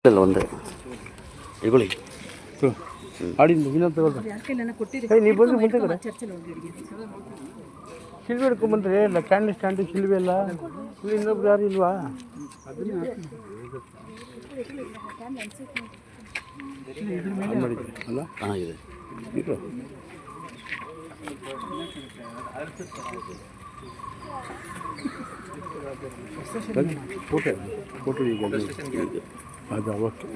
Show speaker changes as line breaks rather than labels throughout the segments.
ಇಲ್ಲ ಒಂದೇ ಇಗೊಳ್ಳಿ ಆಡಿಂದ ಇನ್ನೊಂದು ತಗೊಳ್ರಿ ನೀವು ಬಂದು ಮುಂದೆ ಕಡೆ ಶಿಲ್ವೆ ಹಿಡ್ಕೊಂಬಂದ್ರೆ ಇಲ್ಲ ಕ್ಯಾಂಡಲ್ ಸ್ಟ್ಯಾಂಡು ಶಿಲ್ವೆ ಎಲ್ಲ ಇನ್ನೊಬ್ರು ಯಾರು ಇಲ್ವಾ ಮಾಡಿದ್ರಿ ಅಲ್ಲ ಹಾಂ ಇದೆ ಇದು ಫೋಟೋ ಈಗ ಅದು ಅವತ್ತು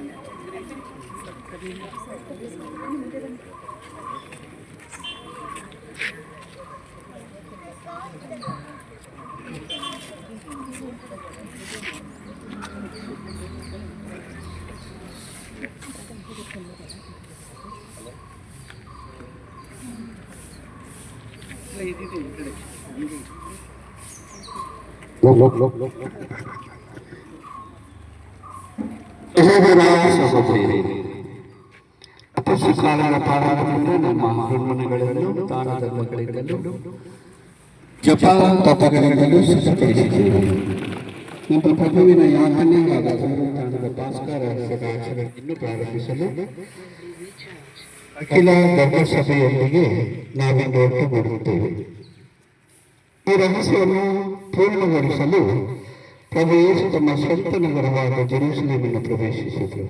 ಕಾಲದ ಪಾರಾಯಣದಿಂದ ನಮ್ಮ ಹಣ್ಣುಗಳಲ್ಲೂ ದಾನ ಧರ್ಮಗಳಿಂದಲೂ ಜಪ ತಪಗಳಿಂದಲೂ ಸಿದ್ಧಪಡಿಸಿದ್ದೇವೆ. ನಮ್ಮ ಪ್ರಭುವಿನ ಯಾತನೆ ಹಾಗೂ ಪುನರುತ್ಥಾನದ ಪಾಸ್ಕಾರ ಆಚರಣೆಯನ್ನು ಪ್ರಾರಂಭಿಸಲು ಅಖಿಲ ಧರ್ಮಸಭೆಯೊಂದಿಗೆ ನಾವಿಂದು ಒಟ್ಟುಗೂಡುತ್ತೇವೆ. ಈ ರಹಸ್ಯವನ್ನು ಪೂರ್ಣಗೊಳಿಸಲು ಪ್ರಭು ಯೇಸು ತಮ್ಮ ಸ್ವಂತ ನಗರವಾದ ಜೆರೂಸಲೇಮನ್ನು ಪ್ರವೇಶಿಸಿದರು.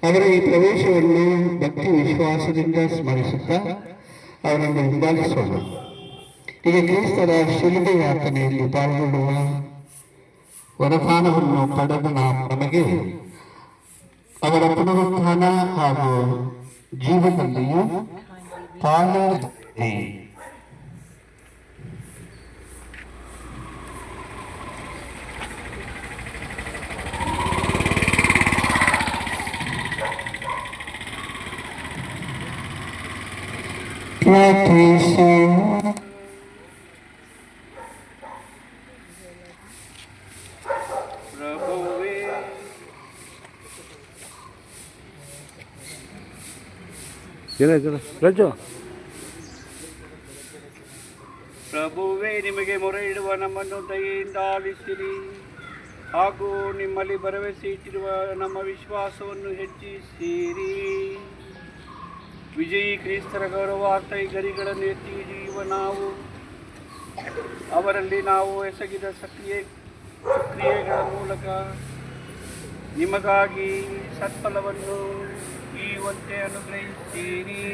ಅವರ ಈ ಪ್ರವೇಶವನ್ನು ಭಕ್ತಿ ವಿಶ್ವಾಸದಿಂದ ಸ್ಮರಿಸುತ್ತಾ ಅವರನ್ನು ಹಿಂಬಾಲಿಸೋಣ. ಈಗ ಕ್ರಿಸ್ತರ ಶಿಲುಬೆ ಯಾತನೆಯಲ್ಲಿ ಪಾಲ್ಗೊಳ್ಳುವ ವರದಾನವನ್ನು ಪಡೆದ ನಮಗೆ ಅವರ ಪುನರುತ್ಥಾನ ಹಾಗೂ ಜೀವನದಲ್ಲಿಯೂ ಪಾಲನೆ
ಏನಾಯ್ತು ರಾಜು?
ಪ್ರಭುವೇ, ನಿಮಗೆ ಮೊರೆ ಇಡುವ ನಮ್ಮನ್ನು ದಯೆಯಿಂದ ಆಲಿಸಿರಿ ಹಾಗೂ ನಿಮ್ಮಲ್ಲಿ ಭರವಸೆ ಇಟ್ಟಿರುವ ನಮ್ಮ ವಿಶ್ವಾಸವನ್ನು ಹೆಚ್ಚಿಸಿರಿ. ವಿಜಯಿ ಕ್ರಿಸ್ತರ ಗೌರವಾರ್ಥ ಈ ಗರಿಗಳನ್ನು ಎತ್ತಿ ಹಿಡಿಯುವ ನಾವು ಅವರಲ್ಲಿ ನಾವು ಎಸಗಿದ ಸಕ್ರಿಯೆಗಳ ಮೂಲಕ ನಿಮಗಾಗಿ ಸತ್ಫಲವನ್ನು ಈಯುವಂತೆ ಅನುಗ್ರಹಿಸಿರಿ.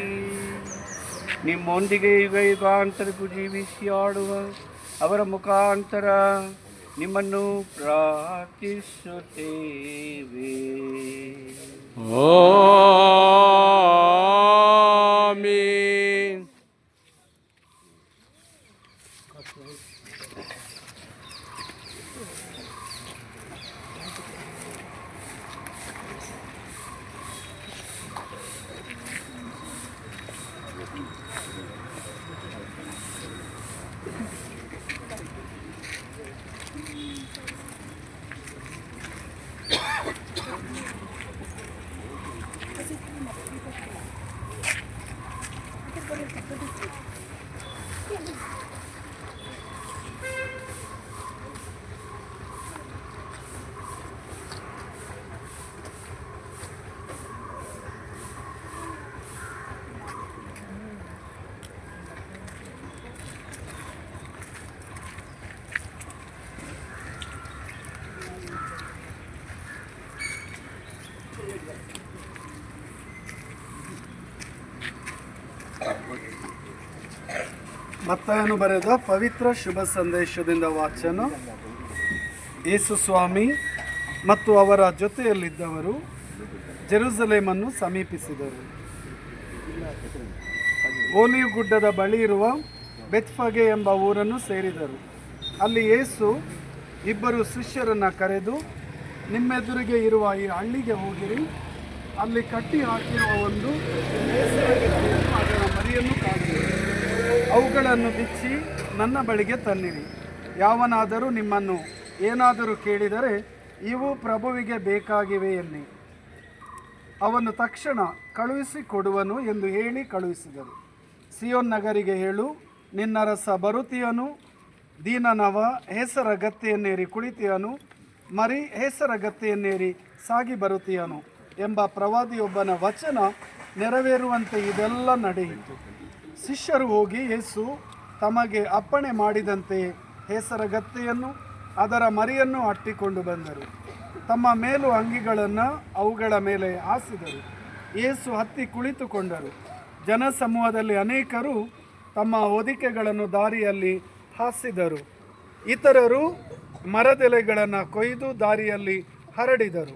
ನಿಮ್ಮೊಂದಿಗೆ ಯುಗ ಯುಗಾಂತರಕ್ಕೂ ಜೀವಿಸಿ ಆಡುವ ಅವರ ಮುಖಾಂತರ ನಿಮ್ಮನ್ನು ಪ್ರಾರ್ಥಿಸುತ್ತೇವೆ.
ಆಮೀನ್.
ಮತ್ತಾಯನು ಬರೆದ ಪವಿತ್ರ ಶುಭ ಸಂದೇಶದಿಂದ ವಾಚನ. ಯೇಸು ಸ್ವಾಮಿ ಮತ್ತು ಅವರ ಜೊತೆಯಲ್ಲಿದ್ದವರು ಜೆರೂಸಲೇಮನ್ನು ಸಮೀಪಿಸಿದರು. ಓಲಿವ್ ಗುಡ್ಡದ ಬಳಿ ಇರುವ ಬೆತ್ಫಗೆ ಎಂಬ ಊರನ್ನು ಸೇರಿದರು. ಅಲ್ಲಿ ಯೇಸು ಇಬ್ಬರು ಶಿಷ್ಯರನ್ನು ಕರೆದು, ನಿಮ್ಮೆದುರಿಗೆ ಇರುವ ಈ ಹಳ್ಳಿಗೆ ಹೋಗಿರಿ, ಅಲ್ಲಿ ಕಟ್ಟಿ ಹಾಕಿರುವ ಒಂದು ಅದರ ಮರಿಯನ್ನು ಕಾಣಿರಿ, ಅವುಗಳನ್ನು ಬಿಚ್ಚಿ ನನ್ನ ಬಳಿಗೆ ತನ್ನಿರಿ. ಯಾವನಾದರೂ ನಿಮ್ಮನ್ನು ಏನಾದರೂ ಕೇಳಿದರೆ ಇವು ಪ್ರಭುವಿಗೆ ಬೇಕಾಗಿವೆ ಎನ್ನಿ, ಅವನು ತಕ್ಷಣ ಕಳುಹಿಸಿ ಕೊಡುವನು ಎಂದು ಹೇಳಿ ಕಳುಹಿಸಿದರು. ಸಿಯೋನ್ ನಗರಿಗೆ ಹೇಳು, ನಿನ್ನ ರಸ ಬರುತಿಯನು, ದೀನನವ ಹೇಸರ ಗತ್ತೆಯನ್ನೇರಿ ಕುಳಿತಿಯನು, ಮರಿ ಹೇಸರ ಗತ್ತೆಯನ್ನೇರಿ ಸಾಗಿ ಬರುತ್ತೀಯನು ಎಂಬ ಪ್ರವಾದಿಯೊಬ್ಬನ ವಚನ ನೆರವೇರುವಂತೆ ಇದೆಲ್ಲ ನಡೆಯಿತು. ಶಿಷ್ಯರು ಹೋಗಿ ಯೇಸು ತಮಗೆ ಅಪ್ಪಣೆ ಮಾಡಿದಂತೆ ಹೇಸರಗತ್ತೆಯನ್ನು ಅದರ ಮರಿಯನ್ನು ಅಟ್ಟಿಕೊಂಡು ಬಂದರು. ತಮ್ಮ ಮೇಲು ಅಂಗಿಗಳನ್ನು ಅವುಗಳ ಮೇಲೆ ಹಾಸಿದರು. ಯೇಸು ಹತ್ತಿ ಕುಳಿತುಕೊಂಡರು. ಜನಸಮೂಹದಲ್ಲಿ ಅನೇಕರು ತಮ್ಮ ಹೊದಿಕೆಗಳನ್ನು ದಾರಿಯಲ್ಲಿ ಹಾಸಿದರು. ಇತರರು ಮರದೆಲೆಗಳನ್ನು ಕೊಯ್ದು ದಾರಿಯಲ್ಲಿ ಹರಡಿದರು.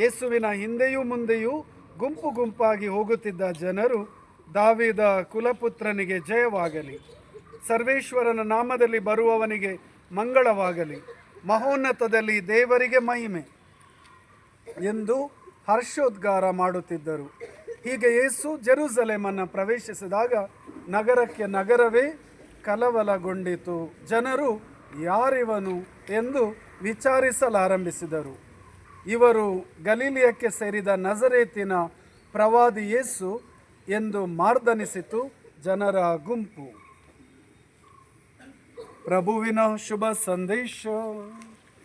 ಯೇಸುವಿನ ಹಿಂದೆಯೂ ಮುಂದೆಯೂ ಗುಂಪು ಗುಂಪಾಗಿ ಹೋಗುತ್ತಿದ್ದ ಜನರು, ದಾವೀದ ಕುಲಪುತ್ರನಿಗೆ ಜಯವಾಗಲಿ, ಸರ್ವೇಶ್ವರನ ನಾಮದಲ್ಲಿ ಬರುವವನಿಗೆ ಮಂಗಳವಾಗಲಿ, ಮಹೋನ್ನತದಲ್ಲಿ ದೇವರಿಗೆ ಮಹಿಮೆ ಎಂದು ಹರ್ಷೋದ್ಗಾರ ಮಾಡುತ್ತಿದ್ದರು. ಹೀಗೆ ಯೇಸು ಜೆರುಸಲೇಮನ್ನು ಪ್ರವೇಶಿಸಿದಾಗ ನಗರಕ್ಕೆ ನಗರವೇ ಕಲವಲಗೊಂಡಿತು. ಜನರು ಯಾರಿವನು ಎಂದು ವಿಚಾರಿಸಲಾರಂಭಿಸಿದರು. ಇವರು ಗಲೀಲಿಯಕ್ಕೆ ಸೇರಿದ ನಜರೇತಿನ ಪ್ರವಾದಿ ಯೇಸು ಎಂದು ಮಾರ್ದನಿಸಿತು ಜನರ ಗುಂಪು. ಪ್ರಭುವಿನ ಶುಭ ಸಂದೇಶ.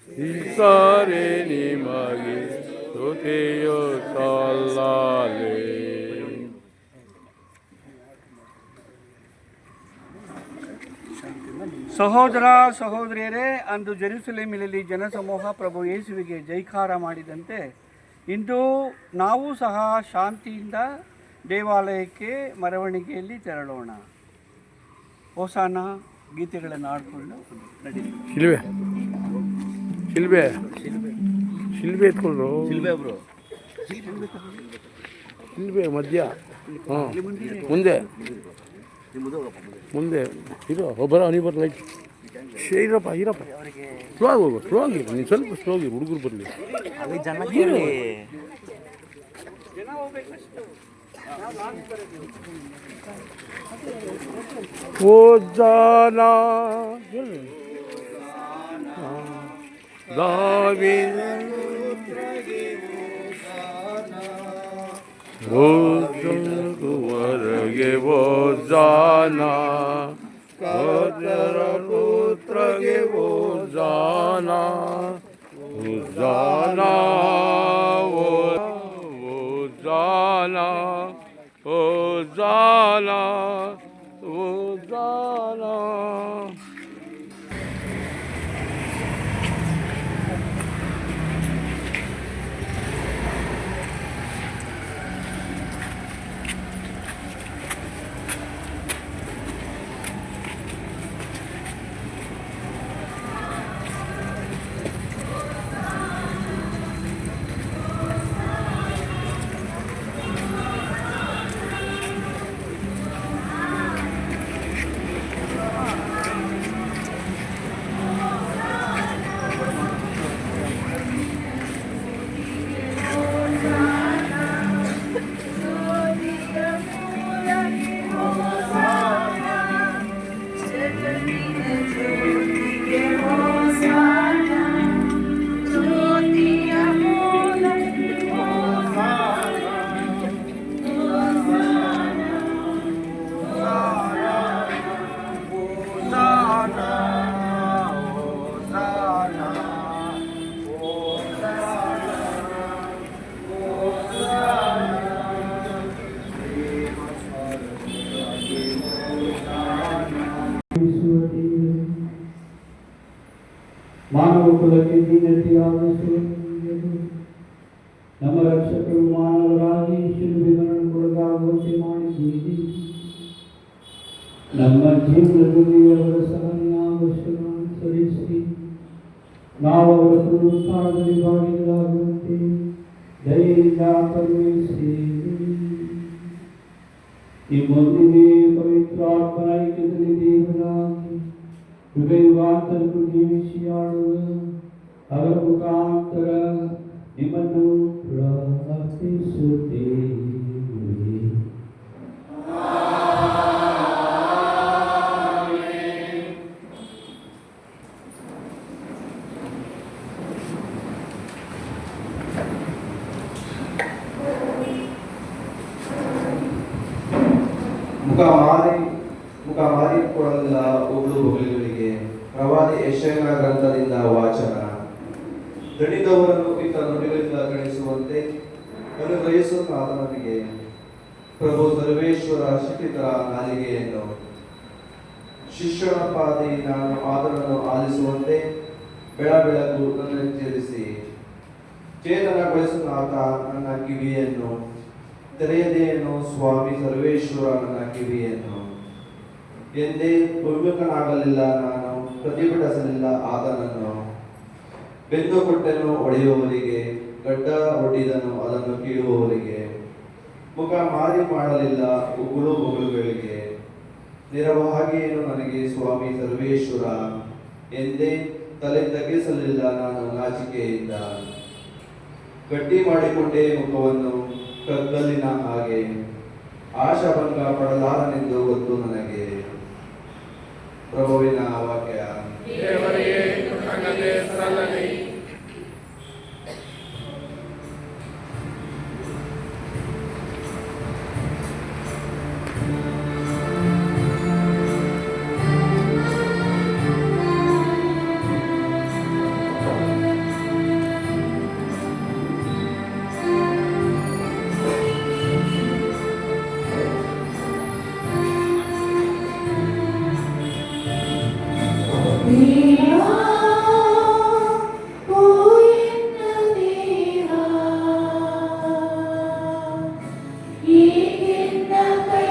ಈಸಾರೆ ನಿಮಗೆ ಸ್ತುತಿಯು ಸಲ್ಲಲಿ.
ಸಹೋದರ ಸಹೋದರಿಯರೇ, ಅಂದು ಜೆರುಸಲೇಮಿನಲ್ಲಿ ಜನಸಮೂಹ ಪ್ರಭು ಯೇಸುವಿಗೆ ಜೈಕಾರ ಮಾಡಿದಂತೆ ಇಂದು ನಾವು ಸಹ ಶಾಂತಿಯಿಂದ ದೇವಾಲಯಕ್ಕೆ ಮೆರವಣಿಗೆಯಲ್ಲಿ ತೆರಳೋಣ. ಹೋಸಾನ ಗೀತೆಗಳನ್ನು ಆಡಿಕೊಂಡು
ಶಿಲ್ಬೆ ಶಿಲ್ಬೆ ಶಿಲ್ಬೆ ಎತ್ಕೊಂಡ್ರು. ಶಿಲ್ಬೆ ಮಧ್ಯ. ಹಾಂ, ಮುಂದೆ ಮುಂದೆ ಇರೋ ಒಬ್ಬರ ನೀ ಬರಲ್ಲ. ಇರಪ್ಪ ಸ್ಲೋ ಆಗಿ ಹೋಗು, ಸ್ಲೋ ಆಗಿರು, ನೀನು ಸ್ವಲ್ಪ ಸ್ಲೋ ಆಗಿರು, ಹುಡುಗರು ಬರಲಿ. ಓ ಜಾನ ದಾವೀದ ಓ ಕುವರಗೆ ಓ ಜಾನ, ಕರ್ತರ ಪುತ್ರಗೆ ಓ ಜಾನ, ಓ ಜಾನ, ಓ ಜಾನ, ಓ ಜಾನ, ಓ ಜಾನ.
ಮಾನವ ಕುಲಕ್ಕೆ ದೀನತೆಯಾದ ನಮ್ಮ ರಕ್ಷಕರು ಮಾನವರಾಗಿ ಶಿಲುಬೆಗೊಳಗಾಗುವಂತೆ ಮಾಡಿದ್ದೀರಿ. ನಮ್ಮ ಜೀವನದಲ್ಲಿ ಅವರ ಸಹನೆಯಾವಶ್ಯವನ್ನು ಅನುಸರಿಸಿ ನಾವು ಅವರ ಪುನರುತ್ಥಾನದಲ್ಲಿ ಭಾಗಿಗಳಾಗುವಂತೆ ದಯೆಯಿಂದ ಕರುಣಿಸಿರಿ. ನಿಮ್ಮೊಂದಿಗೆ ಪವಿತ್ರಾತ್ಮನ ಐಕ್ಯದಲ್ಲಿ ದೇವರಾಗಿ ಯುಗಯುಗಾಂತರಕ್ಕೂ ಜೀವಿಸಿ ಆಳುವ ಅವರ ಮುಖಾಂತರ ನಿಮ್ಮನ್ನು ಪ್ರಾರ್ಥಿಸುತ್ತೇವೆ.
ಮುಖ ಮಾರಿಕೊಳ್ಳದ ಉಗುಳು ಬೊಗಲಿಗಳಿಗೆ ಪ್ರವಾದಿ ಯೆಶಾಯನ ಗ್ರಂಥದಿಂದ ವಾಚನ. ದಣಿದವರನ್ನು ಈತ ನುಡಿಗಳಿಂದ ಆಲಿಸುವಂತೆ ಅನುಗ್ರಹಿಸುವ ಆತನಿಗೆ ಪ್ರಭು ಸರ್ವೇಶ್ವರ ಶಿಕ್ಷಿತರ ನಾಲಿಗೆಯನ್ನು ಶಿಕ್ಷಣ ಪಾದಿ ನಾನು ಆತನನ್ನು ಆಲಿಸುವಂತೆ ಬೆಳಕು ನನ್ನ ಎಚ್ಚರಿಸಿ ಚೇತನಗೊಳಿಸುವ ಆತ ನನ್ನ ಕಿವಿಯನ್ನು ತೆರೆಯದೇನು ಸ್ವಾಮಿ ಸರ್ವೇಶ್ವರ ನನ್ನ ಕಿವಿಯನ್ನು ಎಂದೇ ಉನ್ಮುಖನಾಗಲಿಲ್ಲ, ನಾನು ಪ್ರತಿಭಟಿಸಲಿಲ್ಲ ಆತನನ್ನು. ಬೆನ್ನು ಕೊಟ್ಟೆನು ಒಡೆಯುವವರಿಗೆ, ಗಡ್ಡ ಒಡ್ಡಿದನು ಅದನ್ನು ಕೀಳುವವರಿಗೆ. ಮುಖ ಮಾರಿ ಮಾಡಲಿಲ್ಲ ಉಗುಳುಗಳಿಗೆ. ನಿರವಹಾಗಿಯೇನು ನನಗೆ ಸ್ವಾಮಿ ಸರ್ವೇಶ್ವರ ಎಂದೇ ತಲೆ ತಗ್ಗಿಸಲಿಲ್ಲ ನಾನು ನಾಚಿಕೆಯಿಂದ. ಗಟ್ಟಿ ಮಾಡಿಕೊಂಡೇ ಮುಖವನ್ನು ಕಗ್ಗಲ್ಲಿನ ಹಾಗೆ, ಆಶಾಭಂಗ ಪಡಲಾರನೆಂದು ಗೊತ್ತು ನನಗೆ. ಪ್ರಭುವಿನ ವಾಕ್ಯ.
ಏಕೆಂದ ಕೈ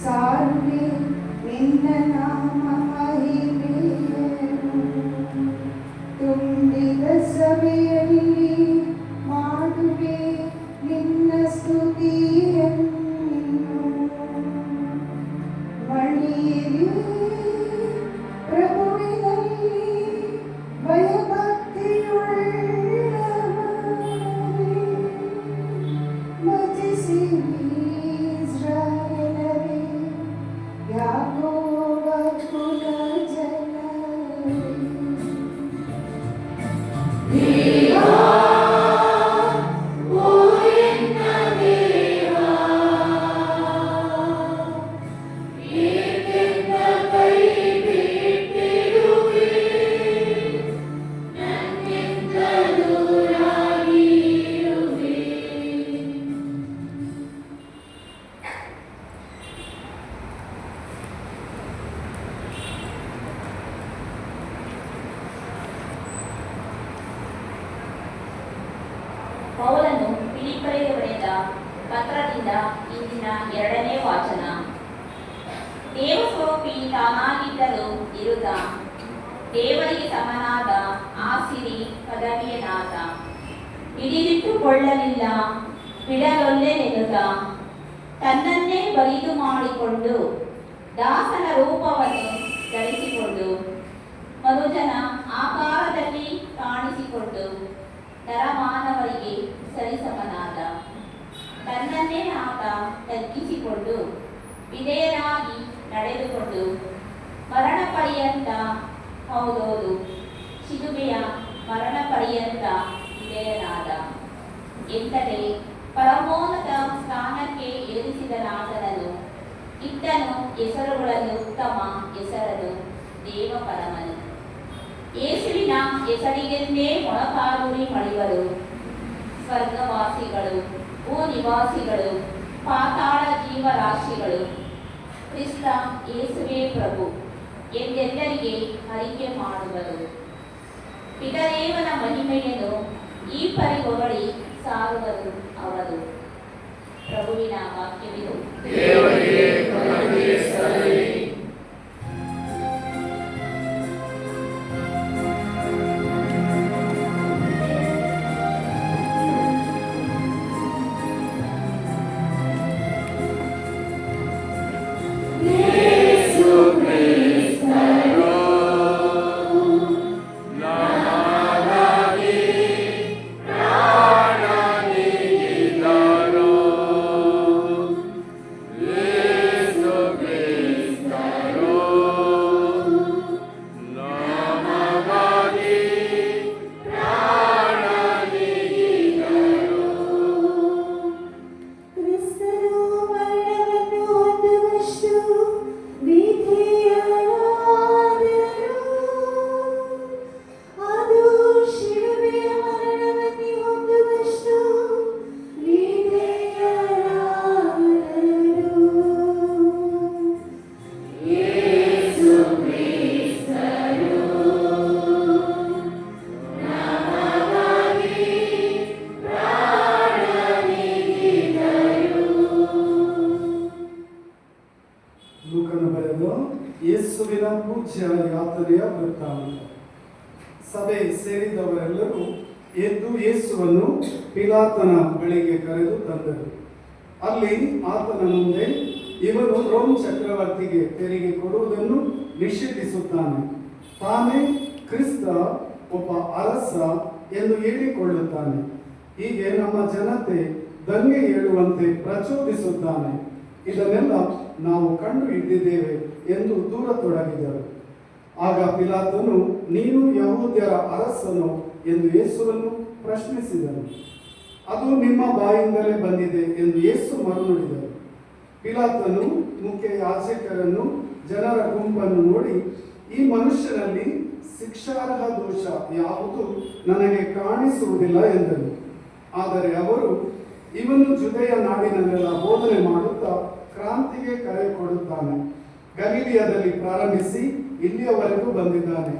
ಸಾರುವೆ ನಿನ್ನ ನಾಮ ಮಹಿಮೆಯನ್ನು, ತುಂಬಿದ ಸಭೆಯಲ್ಲಿ ಮಾಡುವೆ ನಿನ್ನ ಸ್ತುತಿಯನ್ನು. ಮಣಿಯಿರಿ ಪ್ರಭುವಿನಲ್ಲಿ ಭಯಭಕ್ತಿಯುಳ್ಳವರೇ, ಭಜಿಸಿರಿ ಇಸ್ರಾಯೇಲರೇ, ಯಾಕೋಬ ಕುಲ ಜನರೇ.
ಪೌಲನು ಫಿಲಿಪ್ಪರಿಗೆ ಬರೆದ ಪತ್ರದಿಂದ ಇಂದಿನ 2ನೇ ವಾಚನ. ದೇವಸ್ವರೂಪಿ ತಾನಾಗಿದ್ದರೂ ಇರುತ್ತ ದೇವರಿಗೆ ಸಮನಾದ ಆ ಸಿರಿ ಪದವಿಯನಾದ ಹಿಡಿದಿಟ್ಟುಕೊಳ್ಳಲಿಲ್ಲ, ಬಿಡಲೊಲ್ಲೆನೆನ್ನುತ್ತ ತನ್ನನ್ನೇ ಬರಿದು ಮಾಡಿಕೊಂಡು ದಾಸನ ರೂಪವನ್ನು ಧರಿಸಿಕೊಂಡು ಮನುಜನ ಆಕಾರದಲ್ಲಿ ಕಾಣಿಸಿಕೊಂಡು ನರಮಾನವರಿಗೆ ಸರಿಸಮನಾದ. ತನ್ನನ್ನೇ ಆತ ತಗ್ಗಿಸಿಕೊಂಡು ವಿಧೇಯನಾಗಿ ನಡೆದುಕೊಂಡು ಮರಣ ಪರ್ಯಂತ, ಹೌದೌದು ಶಿಲುಬೆಯ ಮರಣ ಪರ್ಯಂತ ವಿಧೇಯನಾದ. ಎಂದರೆ ಪರಮೋನ್ನತ ಸ್ಥಾನಕ್ಕೆ ಏರಿಸಿದನಾದನನು ಇದ್ದನು ಹೆಸರುಗಳಲ್ಲಿ ಉತ್ತಮ ಹೆಸರನು ದೇವಪರಮನು. ಯೇಸುವಿನ ಹೆಸರಿಗೆಂದೇ ಮೊಳಕಾಲೂರಿ ಮಡಿವರು ಸ್ವರ್ಗವಾಸಿಗಳು, ಭೂನಿವಾಸಿಗಳು, ಪಾತಾಳ ಜೀವರಾಶಿಗಳು ಕ್ರಿಸ್ತ ಯೇಸುವೇ ಪ್ರಭು ಎಂದೆಲ್ಲರಿಗೆ ಅರಿಕೆ ಮಾಡುವರು. ಪಿತದೇವನ ಮಹಿಮೆಯನ್ನು ಈ ಪರಿ ಹೊಗಳಿ ಸಾರುವರು ಅವರು. ಪ್ರಭುವಿನ ವಾಕ್ಯವಿದು.
ಲೂಕನ ಬರೆದು ಯೇಸುವಿನ ಪೂಜ್ಯ ಯಾತನೆಯ ವೃತ್ತಾಂತ. ಸಭೆ ಸೇರಿದವರೆಲ್ಲರೂ ಎದ್ದು ಯೇಸುವನ್ನು ಪಿಲಾತನ ಬಳಿಗೆ ಕರೆದು ತಂದರು. ಅಲ್ಲಿ ಆತನ ಮುಂದೆ ಇವನು ರೋಮ್ ಚಕ್ರವರ್ತಿಗೆ ತೆರಿಗೆ ಕೊಡುವುದನ್ನು ನಿಷೇಧಿಸುತ್ತಾನೆ, ತಾನೇ ಕ್ರಿಸ್ತ ಒಬ್ಬ ಅರಸ ಎಂದು ಹೇಳಿಕೊಳ್ಳುತ್ತಾನೆ, ಹೀಗೆ ನಮ್ಮ ಜನತೆ ದಂಗೆ ಏಳುವಂತೆ ಪ್ರಚೋದಿಸುತ್ತಾನೆ. ಇದನ್ನೆಲ್ಲ ನಾವು ಕಂಡು ಹಿಡಿದಿದ್ದೇವೆ ಎಂದು ದೂರತೊಡಗಿದರು. ಆಗ ಪಿಲಾತನು, ನೀನು ಯಹೂದ್ಯರ ಅರಸನು ಎಂದು ಯೇಸುವನ್ನು ಪ್ರಶ್ನಿಸಿದನು. ಅದು ನಿಮ್ಮ ಬಾಯಿಂದಲೇ ಬಂದಿದೆ ಎಂದು ಯೇಸು ಮರುನುಡಿದರು. ಪಿಲಾತನು ಮುಖ್ಯ ಯಾಜಕರನ್ನು ಜನರ ಗುಂಪನ್ನು ನೋಡಿ, ಈ ಮನುಷ್ಯನಲ್ಲಿ ಶಿಕ್ಷಾರ್ಹ ದೋಷ ಯಾವುದು ನನಗೆ ಕಾಣಿಸುವುದಿಲ್ಲ ಎಂದನು. ಆದರೆ ಅವರು, ಇವನು ಜುದೆಯ ನಾಡಿನಲ್ಲೆಲ್ಲ ಬೋಧನೆ ಮಾಡುತ್ತಾ ಕ್ರಾಂತಿಗೆ ಕರೆ ಕೊಡುತ್ತಾನೆ, ಗಲಿಲಿಯದಲ್ಲಿ ಪ್ರಾರಂಭಿಸಿ ಇಲ್ಲಿಯವರೆಗೂ ಬಂದಿದ್ದಾನೆ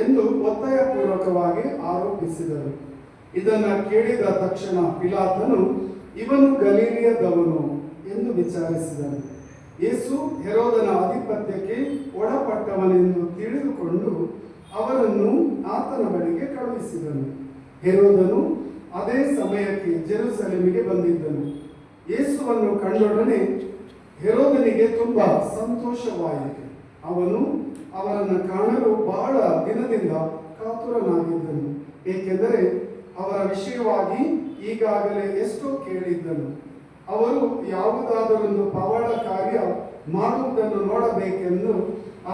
ಎಂದು ಒತ್ತಾಯಪೂರ್ವಕವಾಗಿ ಆರೋಪಿಸಿದರು. ಇದನ್ನು ಕೇಳಿದ ತಕ್ಷಣ ಪಿಲಾತನು, ಇವನು ಗಲಿಲಿಯದವನು ಎಂದು ವಿಚಾರಿಸಿದನು. ಯೇಸು ಹೆರೋದನ ಆಧಿಪತ್ಯಕ್ಕೆ ಒಳಪಟ್ಟವನೆಂದು ತಿಳಿದುಕೊಂಡು ಅವರನ್ನು ಆತನ ಬಳಿಗೆ ಕಳುಹಿಸಿದನು. ಹೆರೋದನು ಅದೇ ಸಮಯಕ್ಕೆ ಜೆರುಸಲೇಮಿಗೆ ಬಂದಿದ್ದನು. ಯೇಸುವನ್ನು ಕಂಡೊಡನೆ ಹೆರೋದನಿಗೆ ತುಂಬಾ ಸಂತೋಷವಾಯಿತು. ಅವನು ಅವರನ್ನು ಕಾಣಲು ಬಹಳ ದಿನದಿಂದ ಕಾತುರನಾಗಿದ್ದನು, ಏಕೆಂದರೆ ಅವರ ವಿಷಯವಾಗಿ ಈಗಾಗಲೇ ಎಷ್ಟೋ ಕೇಳಿದ್ದನು. ಅವರು ಯಾವುದಾದರೊಂದು ಪವಾಡ ಕಾರ್ಯ ಮಾಡುವುದನ್ನು ನೋಡಬೇಕೆಂದು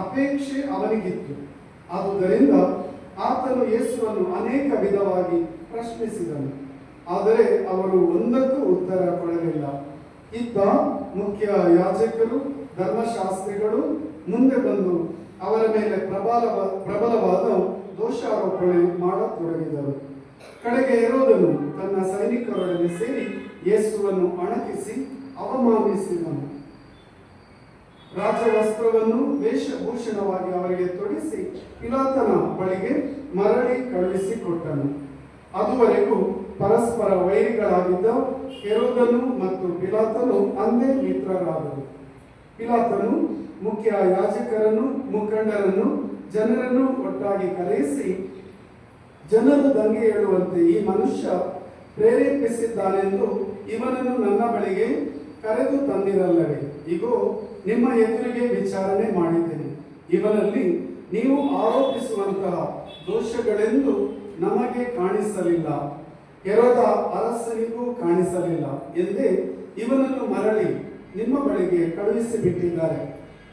ಅಪೇಕ್ಷೆ ಅವನಿಗಿತ್ತು. ಆದುದರಿಂದ ಆತನು ಯೇಸುವನ್ನು ಅನೇಕ ವಿಧವಾಗಿ ಪ್ರಶ್ನಿಸಿದನು, ಆದರೆ ಅವರು ಒಂದಕ್ಕೂ ಉತ್ತರ ಕೊಡಲಿಲ್ಲ. ಇತ್ತ ಮುಖ್ಯ ಯಾಜಕರು, ಧರ್ಮಶಾಸ್ತ್ರಿಗಳು ಮುಂದೆ ಬಂದು ಅವರ ಮೇಲೆ ಪ್ರಬಲವಾದ ದೋಷಾರೋಪಣೆ ಮಾಡತೊಡಗಿದರು. ಕಡೆಗೆ ಹೆರೋದನು ತನ್ನ ಸೈನಿಕರೊಡನೆ ಸೇರಿ ಯೇಸುವನ್ನು ಅಣಕಿಸಿ ಅವಮಾನಿಸಿದನು. ರಾಜವಸ್ತ್ರವನ್ನು ವೇಷಭೂಷಣವಾಗಿ ಅವರಿಗೆ ತೊಡಿಸಿ ಪಿಲಾತನ ಬಳಿಗೆ ಮರಳಿ ಕಳುಹಿಸಿಕೊಟ್ಟನು. ಅದುವರೆಗೂ ಪರಸ್ಪರ ವೈರಿಗಳಾಗಿದ್ದ ಹೆರೋದನು ಮತ್ತು ಪಿಲಾತನು ಅಂದೇ ಮಿತ್ರರಾದರು. ಪಿಲಾತನು ಮುಖ್ಯ ಯಾಜಕರನ್ನು, ಮುಖಂಡರನ್ನು, ಜನರನ್ನು ಒಟ್ಟಾಗಿ ಕರೆಯಿಸಿ, ಜನರು ದಂಗೆ ಏಳುವಂತೆ ಈ ಮನುಷ್ಯ ಪ್ರೇರೇಪಿಸಿದ್ದಾನೆಂದು ಇವನನ್ನು ನನ್ನ ಬಳಿಗೆ ಕರೆದು ತಂದಿರಲ್ಲವೇ? ಇಗೋ, ನಿಮ್ಮ ಎದುರಿಗೆ ವಿಚಾರಣೆ ಮಾಡಿದ್ದೇನೆ. ಇವನಲ್ಲಿ ನೀವು ಆರೋಪಿಸುವಂತಹ ದೋಷಗಳೆಂದು ನಮಗೆ ಕಾಣಿಸಲಿಲ್ಲ, ಹೆರೋದ ಅರಸನಿಗೂ ಕಾಣಿಸಲಿಲ್ಲ ಎಂದೇ ಇವನನ್ನು ಮರಳಿ ನಿಮ್ಮ ಬಳಿಗೆ ಕಳುಹಿಸಿಬಿಟ್ಟಿದ್ದಾರೆ.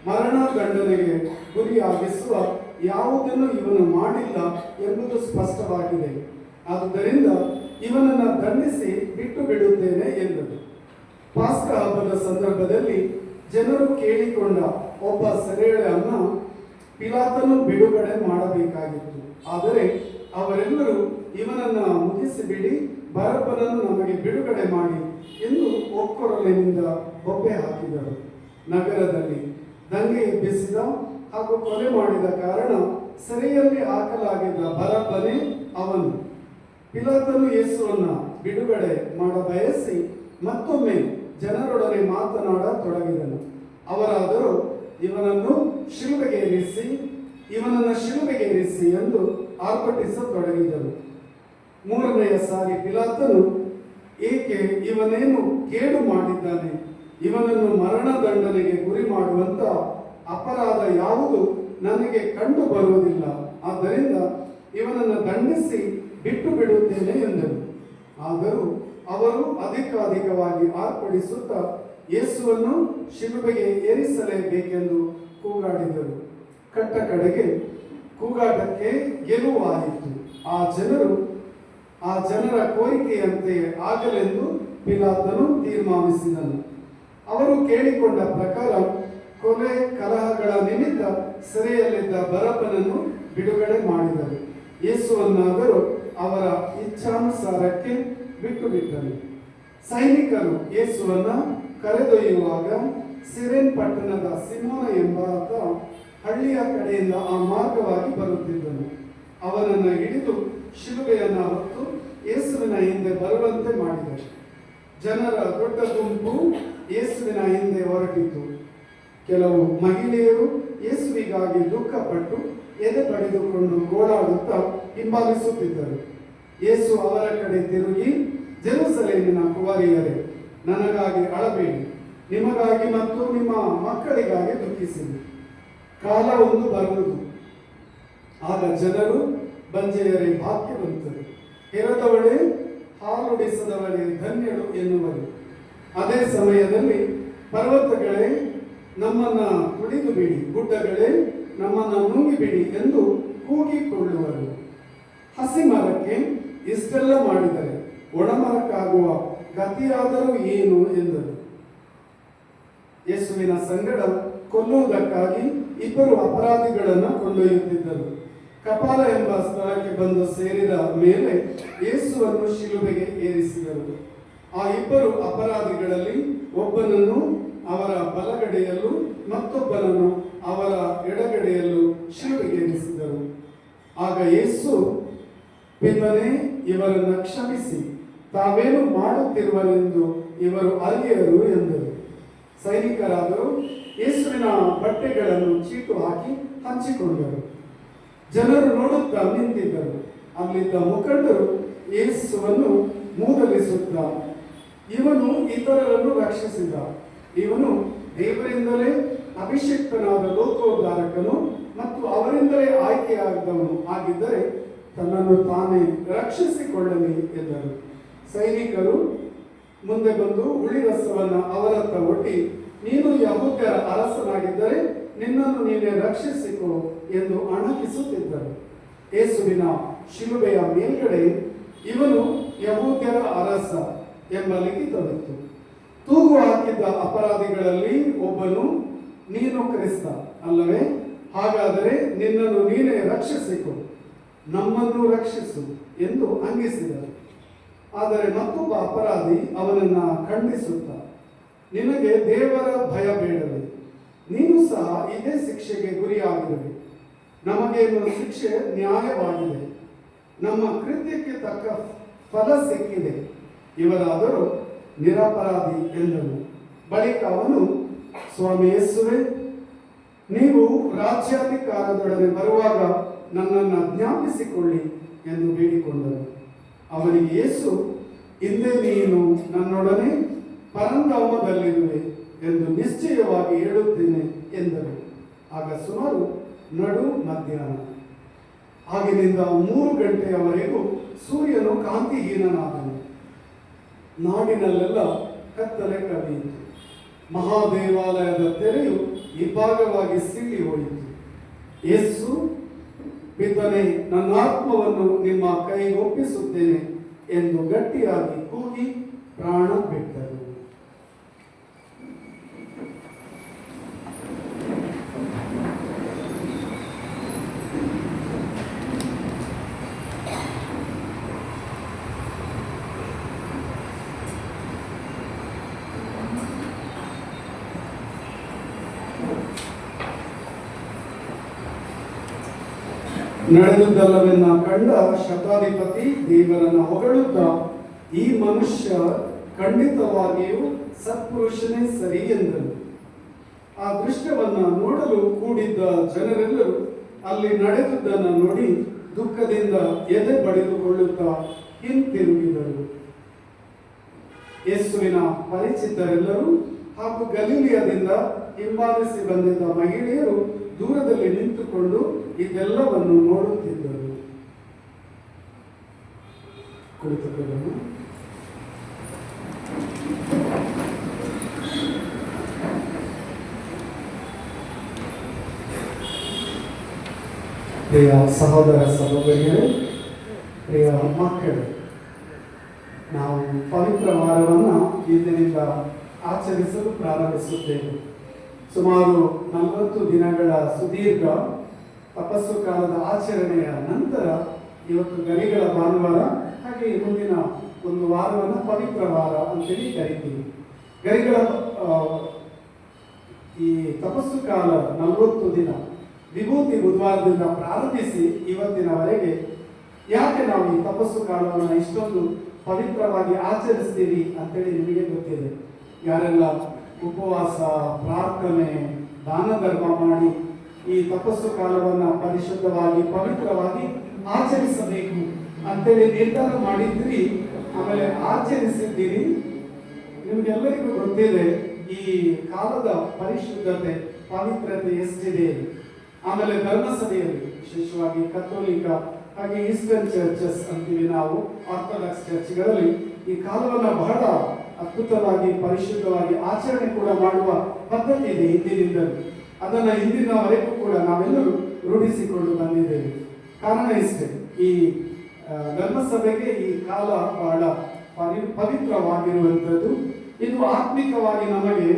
ಮರಣದಂಡನೆಗೆ ಗುರಿಯಾಗಿಸುವ ಯಾವುದನ್ನು ಇವನು ಮಾಡಿಲ್ಲ ಎಂಬುದು ಸ್ಪಷ್ಟವಾಗಿದೆ. ಆದುದರಿಂದ ಇವನನ್ನು ದಂಡಿಸಿ ಬಿಟ್ಟು ಬಿಡುತ್ತೇನೆ ಎಂದರು. ಪಾಸ್ಕ ಹಬ್ಬದ ಸಂದರ್ಭದಲ್ಲಿ ಜನರು ಕೇಳಿಕೊಂಡ ಒಬ್ಬ ಸೆರೆಯಾಳನ್ನು ಪಿಲಾತನು ಬಿಡುಗಡೆ ಮಾಡಬೇಕಾಗಿತ್ತು. ಆದರೆ ಅವರೆಲ್ಲರೂ ಇವನನ್ನು ಮುಗಿಸಿಬಿಡಿ, ಬರಬ್ಬನನ್ನು ನಮಗೆ ಬಿಡುಗಡೆ ಮಾಡಿ ಎಂದು ಒಕ್ಕೊರಲಿನಿಂದ ಬೊಬ್ಬೆ ಹಾಕಿದರು. ನಗರದಲ್ಲಿ ದಂಗೆ ಎಬ್ಬಿಸಿದ ಹಾಗೂ ಕೊಲೆ ಮಾಡಿದ ಕಾರಣ ಸೆರೆಯಲ್ಲಿ ಹಾಕಲಾಗಿದ್ದ ಬರಬ್ಬನೇ ಅವನು. ಪಿಲಾತನು ಯೇಸುವನ್ನು ಬಿಡುಗಡೆ ಮಾಡಬಯಸಿ ಮತ್ತೊಮ್ಮೆ ಜನರೊಡನೆ ಮಾತನಾಡತೊಡಗಿದನು. ಅವರಾದರೂ ಇವನನ್ನು ಶಿಲುಬೆಗೇರಿಸಿ ಎಂದು ಆರ್ಭಟಿಸತೊಡಗಿದರು. ಮೂರನೆಯ ಸಾರಿ ಪಿಲಾತನು, ಏಕೆ, ಇವನೇನು ಕೇಡು ಮಾಡಿದ್ದಾನೆ? ಇವನನ್ನು ಮರಣದಂಡನೆಗೆ ಗುರಿ ಮಾಡುವಂತ ಅಪರಾಧ ಯಾವುದು ನನಗೆ ಕಂಡು ಬರುವುದಿಲ್ಲ. ಆದ್ದರಿಂದ ಇವನನ್ನು ದಂಡಿಸಿ ಬಿಟ್ಟು ಬಿಡುತ್ತೇನೆ ಎಂದರು. ಆದರೂ ಅವರು ಅಧಿಕಾಧಿಕವಾಗಿ ಆರ್ಪಡಿಸುತ್ತಾ ಯೇಸುವನ್ನು ಶಿಲುಬೆಗೆ ಏರಿಸಲೇಬೇಕೆಂದು ಕೂಗಾಡಿದರು. ಕಟ್ಟ ಕಡೆಗೆ ಕೂಗಾಟಕ್ಕೆ ಗೆಲುವಾಯಿತು. ಆ ಜನರ ಕೋರಿಕೆಯಂತೆ ಆಗಲೆಂದು ಪಿಲಾತನು ತೀರ್ಮಾನಿಸಿದನು. ಅವರು ಕೇಳಿಕೊಂಡ ಪ್ರಕಾರ ಕೊಲೆ ಕಲಹಗಳ ನಿಮಿತ್ತ ಸೆರೆಯಲ್ಲಿದ್ದ ಬರಬ್ಬನನ್ನು ಬಿಡುಗಡೆ ಮಾಡಿದರು. ಯೇಸುವನ್ನಾದರೂ ಅವರ ಇಚ್ಛಾನುಸಾರಕ್ಕೆ ಬಿಟ್ಟು ಬಿಟ್ಟರು. ಸೈನಿಕರು ಯೇಸುವನ್ನ ಕರೆದೊಯ್ಯುವಾಗ ಸಿರೇನ್ ಪಟ್ಟಣದ ಸಿಮೋನ ಎಂಬಾತ ಹಳ್ಳಿಯ ಕಡೆಯಿಂದ ಆ ಮಾರ್ಗವಾಗಿ ಬರುತ್ತಿದ್ದನು. ಅವನನ್ನು ಹಿಡಿದು ಶಿಲುಬೆಯನ್ನು ಹೊತ್ತು ಯೇಸುವಿನ ಹಿಂದೆ ಬರುವಂತೆ ಮಾಡಿದರು. ಜನರ ದೊಡ್ಡ ಗುಂಪು ಯೇಸುವಿನ ಹಿಂದೆ ಹೊರಟಿತು. ಕೆಲವು ಮಹಿಳೆಯರು ಯೇಸುವಿಗಾಗಿ ದುಃಖಪಟ್ಟು ಎದೆ ಪಡೆದುಕೊಂಡು ಗೋಳಾಡುತ್ತಾ ಹಿಂಬಾಲಿಸುತ್ತಿದ್ದರು. ಯೇಸು ಅವರ ಕಡೆ ತಿರುಗಿ, ಜೆರುಸಲೇಮಿನ ಕುವರಿಯರೇ, ನನಗಾಗಿ ಅಳಬೇಡಿ, ನಿಮಗಾಗಿ ಮತ್ತು ನಿಮ್ಮ ಮಕ್ಕಳಿಗಾಗಿ ದುಃಖಿಸಿರಿ. ಕಾಲ ಒಂದು ಬರುವುದು, ಆಗ ಜನರು ಬಂಜೆಯರೇ ಭಾಗ್ಯವಂತರು, ಹೆರದವಳೇ ಹಾಲುಡಿಸದವಳೇ ಧನ್ಯಳು ಎನ್ನುವರು. ಅದೇ ಸಮಯದಲ್ಲಿ ಪರ್ವತಗಳೇ ನಮ್ಮನ್ನ ತುಳಿದು ಬಿಡಿ, ಗುಡ್ಡಗಳೇ ನಮ್ಮನ್ನ ನುಂಗಿಬಿಡಿ ಎಂದು ಕೂಗಿಕೊಳ್ಳುವರು. ಹಸಿ ಮರಕ್ಕೆ ಇಷ್ಟೆಲ್ಲ ಮಾಡಿದರೆ ಒಣಮರಕ್ಕಾಗುವ ಗತಿಯಾದರೂ ಏನು ಎಂದರು. ಯೇಸುವಿನ ಸಂಗಡ ಕೊಲ್ಲುವುದಕ್ಕಾಗಿ ಇಬ್ಬರು ಅಪರಾಧಿಗಳನ್ನು ಕೊಂಡೊಯ್ಯುತ್ತಿದ್ದರು. ಕಪಾಲ ಎಂಬ ಸ್ಥಳಕ್ಕೆ ಬಂದು ಸೇರಿದ ಮೇಲೆ ಯೇಸುವನ್ನು ಶಿಲುಬೆಗೆ ಏರಿಸಿದರು. ಆ ಇಬ್ಬರು ಅಪರಾಧಿಗಳಲ್ಲಿ ಒಬ್ಬನನ್ನು ಅವರ ಬಲಗಡೆಯಲ್ಲೂ ಮತ್ತೊಬ್ಬನನ್ನು ಅವರ ಎಡಗಡೆಯಲ್ಲೂ ಶಿಲುಬೆಗೇರಿಸಿದರು. ಆಗ ಯೇಸು, ಪಿತನೇ, ಇವರನ್ನು ಕ್ಷಮಿಸಿ, ತಾವೇನು ಮಾಡುತ್ತಿರುವರೆಂದು ಇವರು ಅರಿಯರು ಎಂದರು. ಸೈನಿಕರಾದರು ಯೇಸುವಿನ ಬಟ್ಟೆಗಳನ್ನು ಚೀಟು ಹಾಕಿ ಹಂಚಿಕೊಂಡರು. ಜನರು ನೋಡುತ್ತಾ ನಿಂತಿದ್ದರು. ಅಲ್ಲಿದ್ದ ಮುಖಂಡರು ಯೇಸುವನ್ನು ಮೂದಲಿಸುತ್ತ, ಇವನು ಇತರರನ್ನು ರಕ್ಷಿಸಿದ, ಇವನು ದೇವರಿಂದಲೇ ಅಭಿಷಿಕ್ತನಾದ ಲೋಕೋದ್ಧಾರಕನು ಮತ್ತು ಅವರಿಂದಲೇ ಆಯ್ಕೆಯಾದವನು ಆಗಿದ್ದರೆ ತನ್ನನ್ನು ತಾನೇ ರಕ್ಷಿಸಿಕೊಳ್ಳಲಿ ಎಂದರು. ಸೈನಿಕರು ಮುಂದೆ ಬಂದು ಹುಳಿರಸವನ್ನು ಅವರತ್ತ ಒಡ್ಡಿ, ನೀನು ಯಹೂದ್ಯರ ಅರಸನಾಗಿದ್ದರೆ ನಿನ್ನನ್ನು ನೀನೇ ರಕ್ಷಿಸಿಕೊ ಎಂದು ಅಣಕಿಸುತ್ತಿದ್ದರು. ಯೇಸುವಿನ ಶಿಲುಬೆಯ ಮೇಲ್ಗಡೆ ಇವನು ಯಹೂದ್ಯರ ಅರಸ ಎಂಬ ಲಿಖಿತವಿತ್ತು. ತೂಗು ಹಾಕಿದ್ದ ಅಪರಾಧಿಗಳಲ್ಲಿ ಒಬ್ಬನು, ನೀನು ಕ್ರಿಸ್ತ ಅಲ್ಲವೇ? ಹಾಗಾದರೆ ನಿನ್ನನ್ನು ನೀನೇ ರಕ್ಷಿಸಿಕೊ, ನಮ್ಮನ್ನು ರಕ್ಷಿಸು ಎಂದು ಹಂಗಿಸಿದರು. ಆದರೆ ಮತ್ತೊಬ್ಬ ಅಪರಾಧಿ ಅವನನ್ನು ಖಂಡಿಸುತ್ತ, ನಿನಗೆ ದೇವರ ಭಯ ಬೇಡವೇ? ನೀನು ಸಹ ಇದೇ ಶಿಕ್ಷೆಗೆ ಗುರಿಯಾಗಿರುವೆ. ನಮಗೇನು ಶಿಕ್ಷೆ ನ್ಯಾಯವಾಗಿದೆ, ನಮ್ಮ ಕೃತ್ಯಕ್ಕೆ ತಕ್ಕ ಫಲ ಸಿಕ್ಕಿದೆ. ಇವರಾದರೂ ನಿರಪರಾಧಿ ಎಂದನು. ಬಳಿಕ ಅವನು, ಸ್ವಾಮಿ ಯೇಸುವೆ, ನೀವು ರಾಜ್ಯಾಧಿಕಾರದೊಡನೆ ಬರುವಾಗ ನನ್ನನ್ನು ಜ್ಞಾಪಿಸಿಕೊಳ್ಳಿ ಎಂದು ಬೇಡಿಕೊಂಡರು. ಅವನಿಗೆ ಯೇಸು, ಹಿಂದೆ ನೀನು ನನ್ನೊಡನೆ ಪರಂಧಾಮದಲ್ಲಿರುವೆ ಎಂದು ನಿಶ್ಚಯವಾಗಿ ಹೇಳುತ್ತೇನೆ ಎಂದರು. ಆಗ ಸುಮಾರು ನಡು ಮಧ್ಯಾಹ್ನ. ಆಗಿನಿಂದ 3 ಗಂಟೆಯವರೆಗೂ ಸೂರ್ಯನು ಕಾಂತಿಹೀನನಾದನು. ನಾಡಿನಲ್ಲೆಲ್ಲ ಕತ್ತಲೆ ಕವಿಯಿತು. ಮಹಾದೇವಾಲಯದ ತೆರೆಯು ಇಬ್ಬಾಗವಾಗಿ ಸಿಳ್ಳಿ ಹೋಯಿತು. ಯೇಸು, ಪಿತನೇ, ನನ್ನ ಆತ್ಮವನ್ನು ನಿಮ್ಮ ಕೈಗೊಪ್ಪಿಸುತ್ತೇನೆ ಎಂದು ಗಟ್ಟಿಯಾಗಿ ಕೂಗಿ ಪ್ರಾಣ ಬಿಟ್ಟರು. ನಡೆದುದಲ್ಲವೆನ್ನ ಕಂಡ ಶತಾಧಿಪತಿ ದೇವರನ್ನು ಹೊಗಳುತ್ತಾ, ಈ ಮನುಷ್ಯ ಖಂಡಿತವಾಗಿಯೂ ಸತ್ಪುರುಷನೇ ಸರಿ ಎಂದನು. ಆ ದೃಶ್ಯವನ್ನ ನೋಡಲು ಕೂಡಿದ್ದ ಜನರೆಲ್ಲರೂ ಅಲ್ಲಿ ನಡೆದುದನ್ನು ನೋಡಿ ದುಃಖದಿಂದ ಎದೆ ಬಡಿದುಕೊಳ್ಳುತ್ತಾ ಹಿಂತಿರುಗಿದರು. ಯೇಸುವಿನ ಪರಿಚಿತರೆಲ್ಲರೂ ಹಾಗೂ ಗಲಿಲಿಯದಿಂದ ಹಿಂಬಾಲಿಸಿ ಬಂದಿದ್ದ ಮಹಿಳೆಯರು ದೂರದಲ್ಲಿ ನಿಂತುಕೊಂಡು ಇದೆಲ್ಲವನ್ನು ನೋಡುತ್ತಿದ್ದರು. ಕುಳಿತುಕೊಳ್ಳೋಣ. ಪ್ರಿಯ ಸಹೋದರ ಸಹೋದರಿಯರೇ, ಪ್ರಿಯ ಮಕ್ಕಳು, ನಾವು ಪವಿತ್ರ ವಾರವನ್ನು ಇಂದಿನಿಂದ ಆಚರಿಸಲು ಪ್ರಾರಂಭಿಸುತ್ತೇವೆ. ಸುಮಾರು 40 ದಿನಗಳ ಸುದೀರ್ಘ ತಪಸ್ಸು ಕಾಲದ ಆಚರಣೆಯ ನಂತರ ಇವತ್ತು ಗರಿಗಳ ಭಾನುವಾರ, ಹಾಗೆ ಮುಂದಿನ ಒಂದು ವಾರವನ್ನು ಪವಿತ್ರ ವಾರ ಅಂತೇಳಿ ಕರಿತೀವಿ. ಗರಿಗಳ ಈ ತಪಸ್ಸು ಕಾಲ 40 ದಿನ ವಿಭೂತಿ ಬುಧವಾರದಿಂದ ಪ್ರಾರಂಭಿಸಿ ಇವತ್ತಿನವರೆಗೆ ಯಾಕೆ ನಾವು ಈ ತಪಸ್ಸು ಕಾಲವನ್ನು ಇಷ್ಟೊಂದು ಪವಿತ್ರವಾಗಿ ಆಚರಿಸ್ತೀವಿ ಅಂತೇಳಿ ನಿಮಗೆ ಗೊತ್ತಿದೆ. ಯಾರೆಲ್ಲ ಉಪವಾಸ, ಪ್ರಾರ್ಥನೆ, ದಾನ ಧರ್ಮ ಮಾಡಿ ಈ ತಪಸ್ಸು ಕಾಲವನ್ನು ಪರಿಶುದ್ಧವಾಗಿ ಪವಿತ್ರವಾಗಿ ಆಚರಿಸಬೇಕು ಅಂತೇಳಿ ನಿರ್ಧಾರ ಮಾಡಿದ್ದೀರಿ, ಆಮೇಲೆ ಆಚರಿಸಿದ್ದೀರಿ. ನಿಮ್ಗೆಲ್ಲರಿಗೂ ಗೊತ್ತಿದೆ ಈ ಕಾಲದ ಪರಿಶುದ್ಧತೆ, ಪವಿತ್ರತೆ ಎಷ್ಟಿದೆ. ಆಮೇಲೆ ಧರ್ಮಸಭೆಯಲ್ಲಿ ವಿಶೇಷವಾಗಿ ಕಥೋಲಿಕ ಹಾಗೆ ಈಸ್ಟರ್ನ್ ಚರ್ಚಸ್ ಅಂತೀವಿ ನಾವು, ಆರ್ಥೋಡಾಕ್ಸ್ ಚರ್ಚ್ಗಳಲ್ಲಿ ಈ ಕಾಲವನ್ನು ಬಹಳ ಅದ್ಭುತವಾಗಿ ಪರಿಶುದ್ಧವಾಗಿ ಆಚರಣೆ ಕೂಡ ಮಾಡುವ ಪದ್ಧತಿ ಇದೆ ಹಿಂದಿನಿಂದಲೂ. ಅದನ್ನು ಇಂದಿನವರೆಗೂ ಕೂಡ ನಾವೆಲ್ಲರೂ ರೂಢಿಸಿಕೊಂಡು ಬಂದಿದ್ದೇವೆ. ಕಾರಣ ಇಷ್ಟೇ, ಈ ಧರ್ಮಸಭೆಗೆ ಈ ಕಾಲ ಬಹಳ ಪವಿತ್ರವಾಗಿರುವಂಥದ್ದು. ಇದು ಆತ್ಮಿಕವಾಗಿ ನಮಗೆ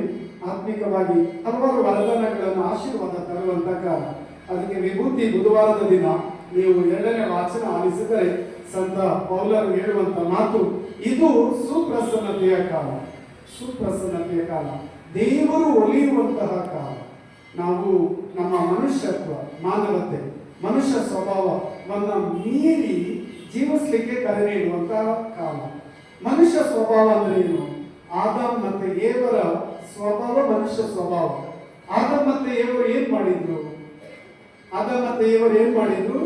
ಹಲವಾರು ವರದಾನಗಳನ್ನು ಆಶೀರ್ವಾದ ತರುವಂಥ ಕಾಲ. ಅದಕ್ಕೆ ವಿಭೂತಿ ಬುಧವಾರದ ದಿನ ನೀವು 2ನೇ ವಾಚನ ಆಲಿಸಿದರೆ ಸಂತ ಪೌಲರು ಹೇಳುವಂತ ಮಾತು, ಇದು ಸುಪ್ರಸನ್ನತೆಯ ಕಾಲ, ಸುಪ್ರಸನ್ನತೆಯ ಕಾಲ, ದೇವರು ಒಲಿಯುವಂತಹ ಕಾಲ. ನಾವು ನಮ್ಮ ಮನುಷ್ಯತ್ವ, ಮಾನವತೆ, ಮನುಷ್ಯ ಸ್ವಭಾವವನ್ನು ಮೀರಿ ಜೀವಿಸಲಿಕ್ಕೆ ಕರೆ ನೀಡುವಂತಹ ಕಾಲ. ಮನುಷ್ಯ ಸ್ವಭಾವ ಅಂದ್ರೆ ಏನು? ಆದಾಮ್ ಮತ್ತೆ ಏವರ ಸ್ವಭಾವ ಮನುಷ್ಯ ಸ್ವಭಾವ. ಆದಮ್ ಮತ್ತೆ ಏವರು ಏನ್ ಮಾಡಿದ್ರು? ಆದಮ್ ಮತ್ತೆ ಏವರು ಏನ್ ಮಾಡಿದ್ರು?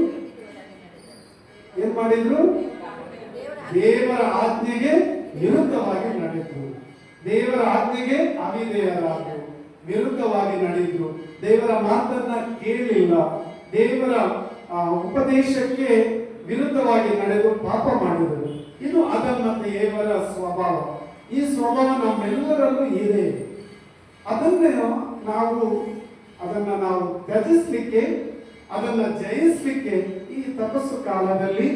ದೇವರ ಆಜ್ಞೆಗೆ ವಿರುದ್ಧವಾಗಿ ನಡೆದ್ರು. ದೇವರ ಆಜ್ಞೆಗೆ ಅವಿಧೇಯರಾದರು, ವಿರುದ್ಧವಾಗಿ ನಡೆದ್ರು. ದೇವರ ಮಾತನ್ನ ಕೇಳಲಿಲ್ಲ. ದೇವರ ಉಪದೇಶಕ್ಕೆ ವಿರುದ್ಧವಾಗಿ ನಡೆದು ಪಾಪ ಮಾಡಿದರು. ಇದು ಆದಮ್ ಮತ್ತೆ ಏವರ ಸ್ವಭಾವ. ಈ ಸ್ವಭಾವ ನಮ್ಮೆಲ್ಲರಲ್ಲೂ ಇದೆ. ಅದನ್ನ ನಾವು ತ್ಯಜಿಸ್ಲಿಕ್ಕೆ, ಅದನ್ನ ಜಯಿಸ್ಲಿಕ್ಕೆ ಈ ತಪಸ್ಸು ಕಾಲದಲ್ಲಿ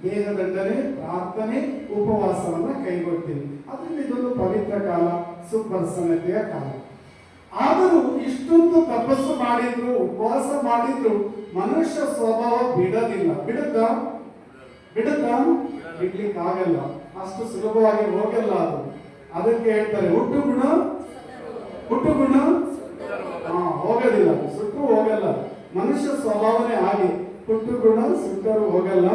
ದೇಹದಂಡನೆ, ಪ್ರಾರ್ಥನೆ, ಉಪವಾಸವನ್ನ ಕೈಗೊಳ್ತೀವಿ. ಅದರಿಂದ ಇದೊಂದು ಪವಿತ್ರ ಕಾಲ, ಸುಪ್ರಸನ್ನತೆಯ ಕಾಲ. ಆದರೂ ಇಷ್ಟೊಂದು ತಪಸ್ಸು ಮಾಡಿದ್ರು, ಉಪವಾಸ ಮಾಡಿದ್ರು, ಮನುಷ್ಯ ಸ್ವಭಾವ ಬಿಡೋದಿಲ್ಲ. ಬಿಡ್ಲಿಕ್ಕೆ ಆಗಲ್ಲ, ಅಷ್ಟು ಸುಲಭವಾಗಿ ಹೋಗಲ್ಲ ಅದು. ಅದಕ್ಕೆ ಹೇಳ್ತಾರೆ ಹುಟ್ಟು ಗುಣ ಹೋಗೋದಿಲ್ಲ, ಸುಟ್ಟು ಹೋಗಲ್ಲ. ಮನುಷ್ಯ ಸ್ವಭಾವನೆ ಹಾಗೆ, ಹುಟ್ಟು ಗುಣ ಸುಟ್ಟರು ಹೋಗಲ್ಲ,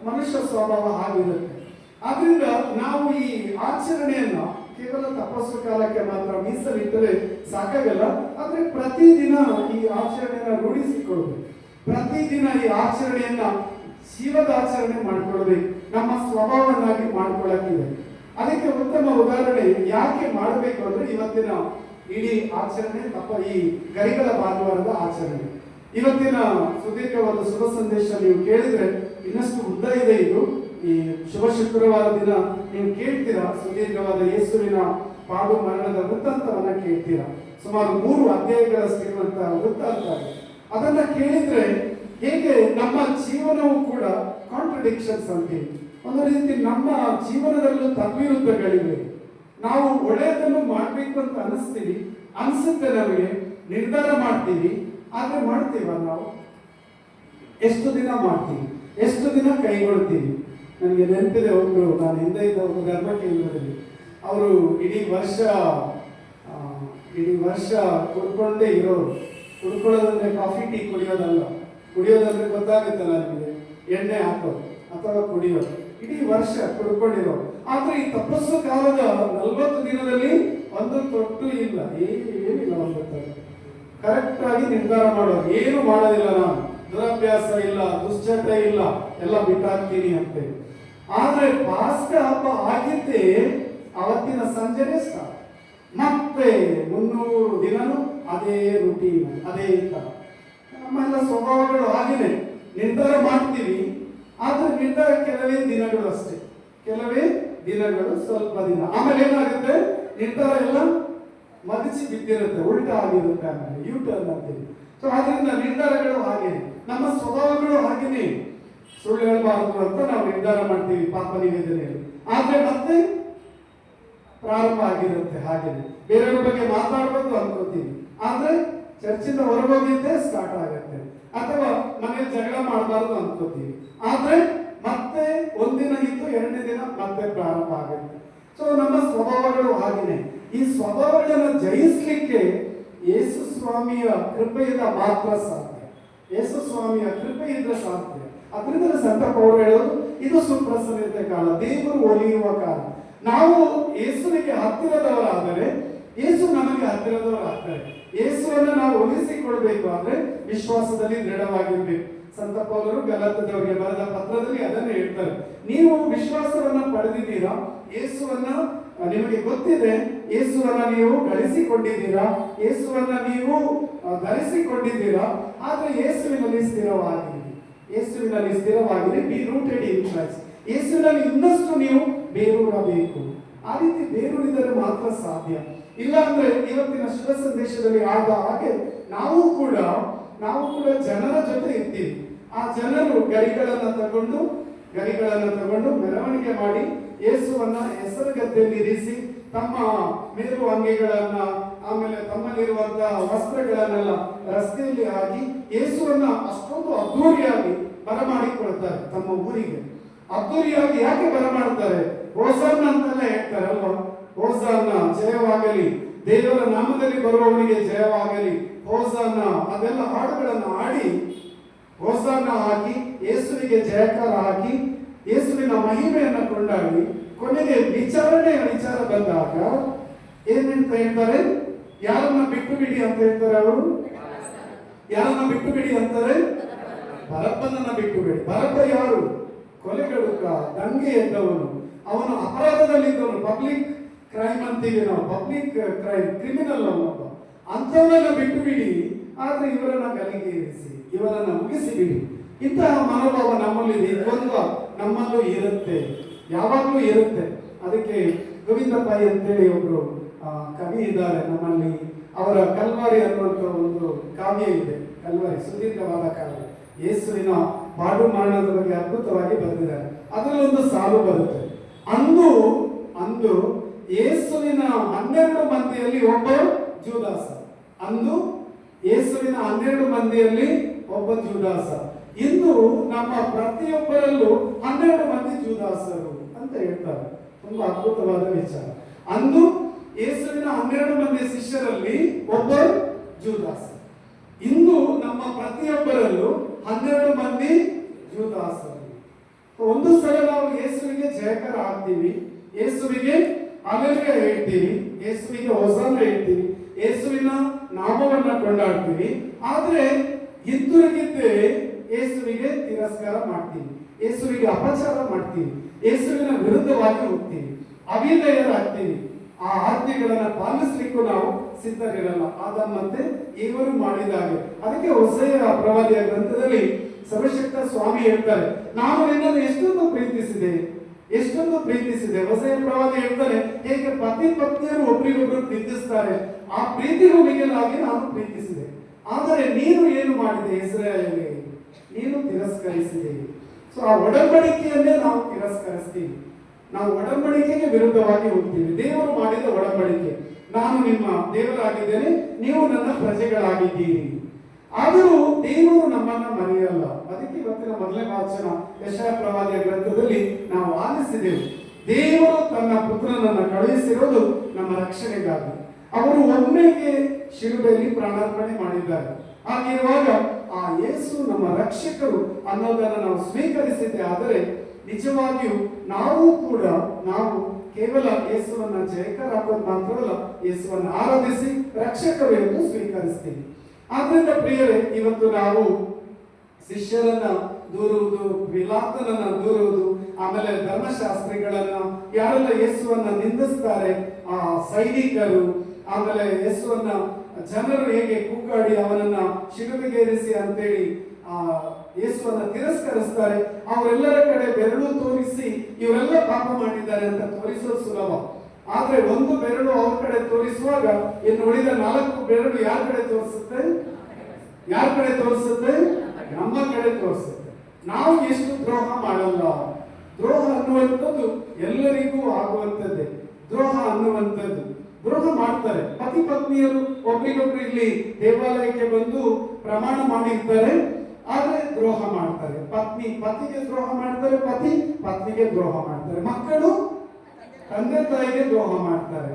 ಮನುಷ್ಯ ಸ್ವಭಾವ ಹಾಗಿರುತ್ತೆ. ಆದ್ರಿಂದ ನಾವು ಈ ಆಚರಣೆಯನ್ನ ಕೇವಲ ತಪಸ್ಸು ಕಾಲಕ್ಕೆ ಮಾತ್ರ ಮೀಸಲಿಟ್ಟರೆ ಸಾಕಾಗಲ್ಲ. ಆದ್ರೆ ಪ್ರತಿದಿನ ಈ ಆಚರಣೆಯನ್ನ ರೂಢಿಸಿಕೊಳ್ಬೇಕು. ಪ್ರತಿದಿನ ಈ ಆಚರಣೆಯನ್ನ ಜೀವದ ಆಚರಣೆ ಮಾಡ್ಕೊಳ್ಬೇಕು, ನಮ್ಮ ಸ್ವಭಾವವನ್ನಾಗಿ ಮಾಡ್ಕೊಳ್ಳಕ್ಕಿದೆ. ಅದಕ್ಕೆ ಉತ್ತಮ ಉದಾಹರಣೆ ಯಾಕೆ ಮಾಡಬೇಕು ಅಂದ್ರೆ ಇವತ್ತಿನ ಇಡೀ ಆಚರಣೆ ಈ ಗರಿಗಳ ಭಾನುವಾರದ ಆಚರಣೆ. ಇವತ್ತಿನ ಸುದೀರ್ಘವಾದ ಶುಭ ಸಂದೇಶ ನೀವು ಕೇಳಿದ್ರೆ ಇನ್ನಷ್ಟು ಉದ್ದ ಇದೆ ಇದು. ಈ ಶುಭ ಶುಕ್ರವಾರ ದಿನ ನೀವು ಕೇಳ್ತೀರಾ, ಸುದೀರ್ಘವಾದ ಯೇಸುವಿನ ಪಾಡು ಮರಣದ ವೃತ್ತಾಂತವನ್ನ ಕೇಳ್ತೀರಾ. ಸುಮಾರು 3 ಅಧ್ಯಾಯಗಳಷ್ಟಿರುವಂತಹ ವೃತ್ತಾಂತ. ಅದನ್ನ ಕೇಳಿದ್ರೆ ಹೇಗೆ ನಮ್ಮ ಜೀವನವೂ ಕೂಡ ಕಾಂಟ್ರಡಿಕ್ಷನ್ಸ್ ಅಂತೀವಿ. ಒಂದು ರೀತಿ ನಮ್ಮ ಜೀವನದಲ್ಲೂ ತದ್ವಿರುದ್ಧಗಳಿವೆ. ನಾವು ಒಳ್ಳೆಯದನ್ನು ಮಾಡ್ಬೇಕು ಅಂತ ಅನಿಸುತ್ತೆ ನಮಗೆ, ನಿರ್ಧಾರ ಮಾಡ್ತೀವಿ. ಆದ್ರೆ ಮಾಡ್ತೀವ ನಾವು? ಎಷ್ಟು ದಿನ ಮಾಡ್ತೀವಿ, ಎಷ್ಟು ದಿನ ಕೈಗೊಳ್ತೀವಿ? ನನಗೆ ನೆನಪಿದೆ, ನಾನು ಹಿಂದೆ ಇದ್ದ ಒಂದು ಧರ್ಮ ಕೇಂದ್ರದಲ್ಲಿ ಅವರು ಇಡೀ ವರ್ಷ ಕುಡ್ಕೊಂಡೇ ಇರೋರು. ಕುಡ್ಕೊಳ್ಳೋದಂದ್ರೆ ಕಾಫಿ ಟೀ ಕುಡಿಯೋದಂದ್ರೆ ಗೊತ್ತಾಗುತ್ತಲ್ಲ ನಿಮಗೆ, ಎಣ್ಣೆ ಹಾಕೋದು ಅಥವಾ ಕುಡಿಯೋದು. ಇಡೀ ವರ್ಷ ಕುಡ್ಕೊಂಡಿರೋರು. ಆದ್ರೆ ಈ ತಪಸ್ಸು ಕಾಲದ 40 ದಿನದಲ್ಲಿ ಒಂದು ತೊಟ್ಟು ಇಲ್ಲ, ಏನಿಲ್ಲ. ಒಂದು ಕರೆಕ್ಟ್ ಆಗಿ ನಿರ್ಧಾರ ಮಾಡೋದು, ಏನು ಮಾಡೋದಿಲ್ಲ, ನಾನು ದುರಭ್ಯಾಸ ಇಲ್ಲ, ದುಶ್ಚಟೆ ಇಲ್ಲ, ಎಲ್ಲ ಬಿಟ್ಟಾಕ್ತೀನಿ ಅಂತ. ಆದ್ರೆ ಪಾಸ್ಕ ಹಬ್ಬ ಆಗಿದ್ದೇ ಅವತ್ತಿನ ಸಂಜೆನೆ ಸ್ಟಾರ್ಟ್. ಮತ್ತೆ 300 ದಿನನೂ ಅದೇ ರೂಟೀನ್, ಅದೇ ತರ. ನಮ್ಮೆಲ್ಲ ಸ್ವಭಾವಗಳು ಹಾಗೇನೆ. ನಿರ್ಧಾರ ಮಾಡ್ತೀವಿ, ಆದ್ರೆ ನಿರ್ಧಾರ ಕೆಲವೇ ದಿನಗಳು ಅಷ್ಟೇ, ಕೆಲವೇ ದಿನಗಳು, ಸ್ವಲ್ಪ ದಿನ. ಆಮೇಲೆ ಏನಾಗುತ್ತೆ, ನಿರ್ಧಾರ ಎಲ್ಲ ಮಗಚಿ ಬಿದ್ದಿರುತ್ತೆ, ಉಲ್ಟಾ ಆಗಿರುತ್ತೆ, ಆಮೇಲೆ ಯೂಟರ್ನ್ ಅಂತೀವಿ. ಸೊ ಆದ್ರಿಂದ ನಿರ್ಧಾರಗಳು ಹಾಗೇನೆ, ನಮ್ಮ ಸ್ವಭಾವಗಳು ಹಾಗೇನೆ. ಸುಳ್ಳು ಹೇಳಬಾರದು ಅಂತ ನಾವು ನಿರ್ಧಾರ ಮಾಡ್ತೀವಿ ಪಾಪ ನಿವೇದನೆಯಲ್ಲಿ, ಆದ್ರೆ ಮತ್ತೆ ಪ್ರಾರಂಭ ಆಗಿರುತ್ತೆ ಹಾಗೇನೆ. ಬೇರೆಯವ್ರ ಬಗ್ಗೆ ಮಾತಾಡ್ಬೇಕು ಅನ್ಕೋತೀವಿ, ಆದ್ರೆ ಚರ್ಚಿಂದ ಹೊರಗೋಗಿದ್ದೇ ಸ್ಟಾರ್ಟ್ ಆಗುತ್ತೆ. ಅಥವಾ ಮನೇಲಿ ಜಗಳ ಮಾಡಬಾರ್ದು ಅನ್ಕೋತೀವಿ, ಆದ್ರೆ ಮತ್ತೆ ಒಂದಿನ ಇದ್ದು 2ನೇ ದಿನ ಮತ್ತೆ ಪ್ರಾರಂಭ ಆಗುತ್ತೆ. ಸೊ ನಮ್ಮ ಸ್ವಭಾವಗಳು ಹಾಗೇನೆ. ಈ ಸ್ವಭಾವಗಳನ್ನು ಜಯಿಸ್ಲಿಕ್ಕೆ ಯೇಸು ಸ್ವಾಮಿಯ ಕೃಪೆಯಿಂದ ಮಾತ್ರ ಸಾಧ್ಯ. ಯೇಸು ಸ್ವಾಮಿಯ ಕೃಪೆ ಇದ್ರೆ ಸಾಧ್ಯ. ಅದರಿಂದ ಸಂತ ಪೌಲ ಹೇಳೋದು, ಇದು ಸುಪ್ರಸನ್ನತೆ ಕಾಲ, ದೇವರು ಒಲಿಯುವ ಕಾಲ. ನಾವು ಯೇಸುವಿಗೆ ಹತ್ತಿರದವರಾದರೆ ಯೇಸು ನಮಗೆ ಹತ್ತಿರದವರಾಗ್ತಾರೆ. ಯೇಸುವನ್ನು ನಾವು ಒಲಿಸಿಕೊಳ್ಬೇಕು ಆದ್ರೆ ವಿಶ್ವಾಸದಲ್ಲಿ ದೃಢವಾಗಿರ್ಬೇಕು. ಸಂತ ಪೌಲರು ಗಲಾತ್ಯದವರಿಗೆ ಬರೆದ ಪತ್ರದಲ್ಲಿ ಅದನ್ನು ಹೇಳ್ತಾರೆ. ನೀವು ವಿಶ್ವಾಸವನ್ನ ಪಡೆದಿದ್ದೀರಾ, ಯೇಸುವನ್ನ ನಿಮಗೆ ಗೊತ್ತಿದೆ, ಯೇಸುವನ್ನ ನೀವು ಗಳಿಸಿಕೊಂಡಿದ್ದೀರಾ, ಯೇಸುವನ್ನ ನೀವು ಧರಿಸಿಕೊಂಡಿದ್ದೀರಾ. ಆದ್ರೆ ಯೇಸುವಿನಲ್ಲಿ ಸ್ಥಿರವಾಗಿರಿ, ಬಿ ರೂಟೆಡ್ ಇನ್ ಕ್ರೈಸ್ಟ್. ಯೇಸುವಿನಲ್ಲಿ ಇನ್ನಷ್ಟು ನೀವು ಬೇರೂರಬೇಕು. ಆ ರೀತಿ ಬೇರೂರಿದರೆ ಮಾತ್ರ ಸಾಧ್ಯ. ಇಲ್ಲ ಅಂದ್ರೆ ಇವತ್ತಿನ ಶುಭ ಸಂದೇಶದಲ್ಲಿ ಆದ ಹಾಗೆ ನಾವು ಕೂಡ ಜನರ ಜೊತೆ ಇರ್ತೀವಿ. ಆ ಜನರು ಗರಿಗಳನ್ನ ತಗೊಂಡು ಮೆರವಣಿಗೆ ಮಾಡಿ ಯೇಸುವನ್ನ ಹೆಸರುಗದ್ದೆಯಲ್ಲಿ ಇರಿಸಿ ತಮ್ಮ ಮೇಲು ಅಂಗಿಗಳನ್ನ, ಆಮೇಲೆ ತಮ್ಮಲ್ಲಿರುವಂತಹ ವಸ್ತ್ರಗಳನ್ನೆಲ್ಲ ರಸ್ತೆಯಲ್ಲಿ ಹಾಕಿ ಯೇಸುವನ್ನ ಅಷ್ಟೊಂದು ಅದ್ದೂರಿಯಾಗಿ ಬರಮಾಡಿಕೊಳ್ತಾರೆ ತಮ್ಮ ಊರಿಗೆ. ಅದ್ದೂರಿಯಾಗಿ ಯಾಕೆ ಬರಮಾಡ್ತಾರೆ? ಹೋಸನ್ನ ಅಂತೆಲ್ಲ ಹೇಳ್ತಾರೆ ಅಲ್ವಾ? ಹೋಸನ್ನ, ಜಯವಾಗಲಿ, ದೇವರ ನಾಮದಲ್ಲಿ ಬರುವವನಿಗೆ ಜಯವಾಗಲಿ, ಹೋಸನ್ನ, ಅದೆಲ್ಲ ಹಾಡುಗಳನ್ನು ಹಾಡಿ ಹೋಸನ್ನ ಹಾಕಿ ಯೇಸುವಿಗೆ ಜಯಕಾರ ಹಾಕಿ ಯೇಸುವಿನ ಮಹಿಮೆಯನ್ನ ಕೊಂಡಾಡಿ ಕೊನೆಗೆ ವಿಚಾರ ಬಂದಾಗ ಏನಂತ ಹೇಳ್ತಾರೆ? ಯಾರನ್ನ ಬಿಟ್ಟು ಬಿಡಿ ಅಂತ ಹೇಳ್ತಾರೆ ಅವರು? ಯಾರನ್ನ ಬಿಟ್ಟು ಬಿಡಿ ಅಂತಾರೆ? ಬರಪ್ಪನನ್ನ ಬಿಟ್ಟು ಬಿಡಿ. ಬರಪ್ಪ ಯಾರು? ಕೊಲೆಗಡುಕ, ದಂಗೆ ಎದ್ದವನು, ಅವನು ಅಪರಾಧದಲ್ಲಿದ್ದವನು, ಪಬ್ಲಿಕ್ ಕ್ರೈಮ್ ಅಂತೀವಿ ನಾವು, ಪಬ್ಲಿಕ್ ಕ್ರೈಮ್ ಕ್ರಿಮಿನಲ್ ಅವನೊಬ್ಬ. ಅಂಥವನ್ನ ಬಿಟ್ಟು ಬಿಡಿ, ಆದ್ರೆ ಇವರನ್ನ ಗಲ್ಲಿಗೆ ಇರಿಸಿ, ಇವರನ್ನ ಮುಗಿಸಿ ಬಿಡಿ. ಇಂತಹ ಮನೋಭಾವ ನಮ್ಮಲ್ಲಿ ದ್ವಂದ್ವ ನಮ್ಮಲ್ಲೂ ಇರುತ್ತೆ, ಯಾವಾಗಲೂ ಇರುತ್ತೆ. ಅದಕ್ಕೆ ಗೋವಿಂದ ಪೈ ಅಂತೇಳಿ ಒಬ್ರು ಕವಿ ಇದ್ದಾರೆ ನಮ್ಮಲ್ಲಿ. ಅವರ ಕಲ್ವಾರಿ ಅನ್ನುವಂಥ ಒಂದು ಕಾವ್ಯ ಇದೆ. ಕಲ್ವಾರಿ ಸುದೀರ್ಘವಾದ ಕಾವ್ಯ, ಯೇಸುವಿನ ಪಾಡು ಮರಣದ ಬಗ್ಗೆ ಅದ್ಭುತವಾಗಿ ಬರೆದಿದ್ದಾರೆ. ಅದರಲ್ಲೊಂದು ಸಾಲು ಬರುತ್ತೆ, ಅಂದು ಯೇಸುವಿನ 12 ಮಂದಿಯಲ್ಲಿ ಒಬ್ಬ ಜೂದಾಸ. ಅಂದು ಯೇಸುವಿನ 12 ಮಂದಿಯಲ್ಲಿ ಒಬ್ಬ ಜೂದಾಸ. ಇಂದು ನಮ್ಮ ಪ್ರತಿಯೊಬ್ಬರಲ್ಲೂ 12 ಮಂದಿ ಜೂದಾಸರು ಅಂತ ಹೇಳ್ತಾರೆ. ತುಂಬಾ ಅದ್ಭುತವಾದ ವಿಚಾರ. ಅಂದು ಯೇಸುವಿನ 12 ಮಂದಿ ಶಿಷ್ಯರಲ್ಲಿ ಒಬ್ಬ ಜೂದಾಸ. ಇಂದು ನಮ್ಮ ಪ್ರತಿಯೊಬ್ಬರಲ್ಲೂ 12 ಮಂದಿ ಜೂದಾಸರು. ಒಂದು ಸಲ ನಾವು ಯೇಸುವಿಗೆ ಜಯಕಾರ ಆಗ್ತೀವಿ, ಯೇಸುವಿಗೆ ಅಲೆಲುಯಾ ಹೇಳ್ತೀವಿ, ಯೇಸುವಿಗೆ ಹೊಸನ್ನ ಹೇಳ್ತೀವಿ, ಯೇಸುವಿನ ನಾಮವನ್ನ ಕೊಂಡಾಡ್ತೀವಿ. ಆದ್ರೆ ಹಿಂತಿರುಗಿದ್ದೆ ಯೇಸುವಿಗೆ ತಿರಸ್ಕಾರ ಮಾಡ್ತೀವಿ, ಯೇಸುವಿಗೆ ಅಪಚಾರ ಮಾಡ್ತೀವಿ, ಯೇಸುವಿನ ವಿರುದ್ಧವಾಗಿ ಹೋಗ್ತೀವಿ, ಅವಿಧೇಯರಾಗ್ತೀವಿ. ಆ ಆಜ್ಞೆಗಳನ್ನ ಪಾಲಿಸ್ಲಿಕ್ಕೂ ನಾವು ಸಿದ್ಧರಿರಲ್ಲ. ಆದಮ್ಮಂತೆ ಇವರು ಮಾಡಿದಾಗೆ. ಅದಕ್ಕೆ ಹೊಸೆಯ ಪ್ರವಾದಿಯ ಗ್ರಂಥದಲ್ಲಿ ಸರ್ವಶಕ್ತ ಸ್ವಾಮಿ ಹೇಳ್ತಾರೆ, ನಾನು ನಿನ್ನನ್ನು ಎಷ್ಟೊಂದು ಪ್ರೀತಿಸಿದೆ. ಹೊಸೆಯ ಪ್ರವಾದಿ ಹೇಳ್ತಾರೆ, ಹೇಗೆ ಪತಿ ಪತ್ನಿಯರು ಒಬ್ರಿಗೊಬ್ರು ಪ್ರೀತಿಸ್ತಾರೆ, ಆ ಪ್ರೀತಿಗೂ ಮಿಗಿಲಾಗಿ ನಾನು ಪ್ರೀತಿಸಿದೆ. ಆದರೆ ನೀನು ಏನು ಮಾಡಿದೆ? ಇಸ್ರಾಯೇಲಿಗೆ ನೀನು ತಿರಸ್ಕರಿಸಿದೆ. ಸೊ ಆ ಒಡಂಬಡಿಕೆಯನ್ನೇ ನಾವು ತಿರಸ್ಕರಿಸ್ತೀವಿ. ನಾವು ಒಡಂಬಡಿಕೆಗೆ ವಿರುದ್ಧವಾಗಿ ಹೋಗ್ತೀವಿ. ದೇವರು ಮಾಡಿದ ಒಡಂಬಡಿಕೆ, ನಾನು ನಿಮ್ಮ ದೇವರಾಗಿದ್ದೇನೆ, ನೀವು ನನ್ನ ಪ್ರಜೆಗಳಾಗಿದ್ದೀರಿ. ಆದರೂ ದೇವರು ನಮ್ಮನ್ನ ಮರೆಯಲ್ಲ. ಅದಕ್ಕೆ ಇವತ್ತಿನ ಮೊದಲನೇ ವಾಚನ ಯೆಶಾಯ ಪ್ರವಾದಿಯ ಗ್ರಂಥದಲ್ಲಿ ನಾವು ಆಲಿಸಿದೆವು. ದೇವರು ತನ್ನ ಪುತ್ರನನ್ನು ಕಳುಹಿಸಿರೋದು ನಮ್ಮ ರಕ್ಷಣೆಗಾಗಿ. ಅವರು ಒಮ್ಮೆಗೆ ಶಿಲುಬೆಯಲ್ಲಿ ಪ್ರಾಣಾರ್ಪಣೆ ಮಾಡಿದ್ದಾರೆ. ಹಾಗಿರುವಾಗ ಆ ಯೇಸು ನಮ್ಮ ರಕ್ಷಕರು ಅನ್ನೋದನ್ನು ನಾವು ಸ್ವೀಕರಿಸಿದ್ದೆ ಆದರೆ ನಿಜವಾಗಿಯೂ ನಾವು ಕೇವಲ ಯೇಸುವನ್ನ ಜಯಕಾರ ಹಾಕೋದು ಮಾತ್ರವಲ್ಲ, ಯೇಸುವನ್ನ ಆರಾಧಿಸಿ ರಕ್ಷಕರು ಎಂದು ಸ್ವೀಕರಿಸ್ತೀವಿ. ಆದ್ರಿಂದ ಪ್ರಿಯರೇ, ಇವತ್ತು ನಾವು ಶಿಷ್ಯರನ್ನ ದೂರುವುದು, ಪಿಲಾತನನ್ನ ದೂರುವುದು, ಆಮೇಲೆ ಧರ್ಮಶಾಸ್ತ್ರಿಗಳನ್ನ, ಯಾರೆಲ್ಲ ಯೇಸುವನ್ನ ನಿಂದಿಸ್ತಾರೆ, ಆ ಸೈನಿಕರು, ಆಮೇಲೆ ಯೇಸುವನ್ನ ಜನರು ಹೇಗೆ ಕೂಗಾಡಿ ಅವನನ್ನ ಶಿಲುಬೆಗೇರಿಸಿ ಅಂತೇಳಿ ಯೇಸುವನ್ನ ತಿರಸ್ಕರಿಸ್ತಾರೆ, ಅವರೆಲ್ಲರ ಕಡೆ ಬೆರಳು ತೋರಿಸಿ ಇವರೆಲ್ಲ ಪಾಪ ಮಾಡಿದ್ದಾರೆ ಅಂತ ತೋರಿಸೋದು ಸುಲಭ. ಆದ್ರೆ ಒಂದು ಬೆರಳು ಅವ್ರ ಕಡೆ ತೋರಿಸುವಾಗ ಇನ್ನು ಉಳಿದ 4 ಬೆರಳು ಯಾರ ಕಡೆ ತೋರಿಸುತ್ತೆ? ನಮ್ಮ ಕಡೆ ತೋರಿಸುತ್ತೆ. ನಾವು ಎಷ್ಟು ದ್ರೋಹ ಮಾಡಲ್ಲ. ದ್ರೋಹ ಅನ್ನುವಂಥದ್ದು ಎಲ್ಲರಿಗೂ ಆಗುವಂಥದ್ದೇ. ದ್ರೋಹ ಮಾಡ್ತಾರೆ. ಪತಿ ಪತ್ನಿಯರು ಒಬ್ರಿಗೊಬ್ರು ಇಲ್ಲಿ ದೇವಾಲಯಕ್ಕೆ ಬಂದು ಪ್ರಮಾಣ ಮಾಡಿರ್ತಾರೆ, ಆದ್ರೆ ದ್ರೋಹ ಮಾಡ್ತಾರೆ. ಪತಿಗೆ ದ್ರೋಹ ಮಾಡ್ತಾರೆ, ಪತಿ ಪತ್ನಿಗೆ ದ್ರೋಹ ಮಾಡ್ತಾರೆ, ಮಕ್ಕಳು ತಂದೆ ತಾಯಿಗೆ ದ್ರೋಹ ಮಾಡ್ತಾರೆ,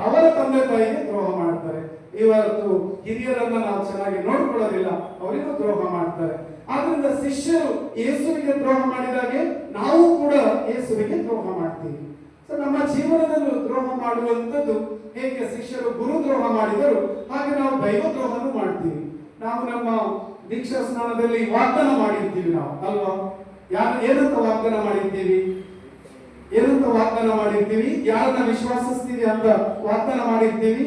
ಅವರ ತಂದೆ ತಾಯಿಗೆ ದ್ರೋಹ ಮಾಡ್ತಾರೆ. ಇವತ್ತು ಹಿರಿಯರನ್ನ ನಾವು ಚೆನ್ನಾಗಿ ನೋಡ್ಕೊಳ್ಳೋದಿಲ್ಲ, ಅವರಿಗೂ ದ್ರೋಹ ಮಾಡ್ತಾರೆ. ಆದ್ರಿಂದ ಶಿಷ್ಯರು ಯೇಸುವಿಗೆ ದ್ರೋಹ ಮಾಡಿದಾಗೆ ನಾವು ಕೂಡ ಯೇಸುವಿಗೆ ದ್ರೋಹ ಮಾಡ್ತೀವಿ. ಸೊ ನಮ್ಮ ಜೀವನದಲ್ಲೂ ದ್ರೋಹ ಮಾಡುವಂಥದ್ದು ಹೇಗೆ ಶಿಷ್ಯರು ಗುರು ದ್ರೋಹ ಮಾಡಿದರು, ಹಾಗೆ ನಾವು ದೈವ ದ್ರೋಹನೂ ಮಾಡ್ತೀವಿ. ನಾವು ನಮ್ಮ ದೀಕ್ಷಾ ಸ್ನಾನದಲ್ಲಿ ವಾಗ್ದಾನ ಮಾಡಿರ್ತೀವಿ ನಾವು, ಅಲ್ವಾ? ಏನಂತ ವಾಗ್ದಾನ ಮಾಡಿರ್ತೀವಿ? ಯಾರನ್ನ ವಿಶ್ವಾಸಿಸ್ತೀವಿ ಅಂತ ವಾಗ್ದಾನ ಮಾಡಿರ್ತೀವಿ?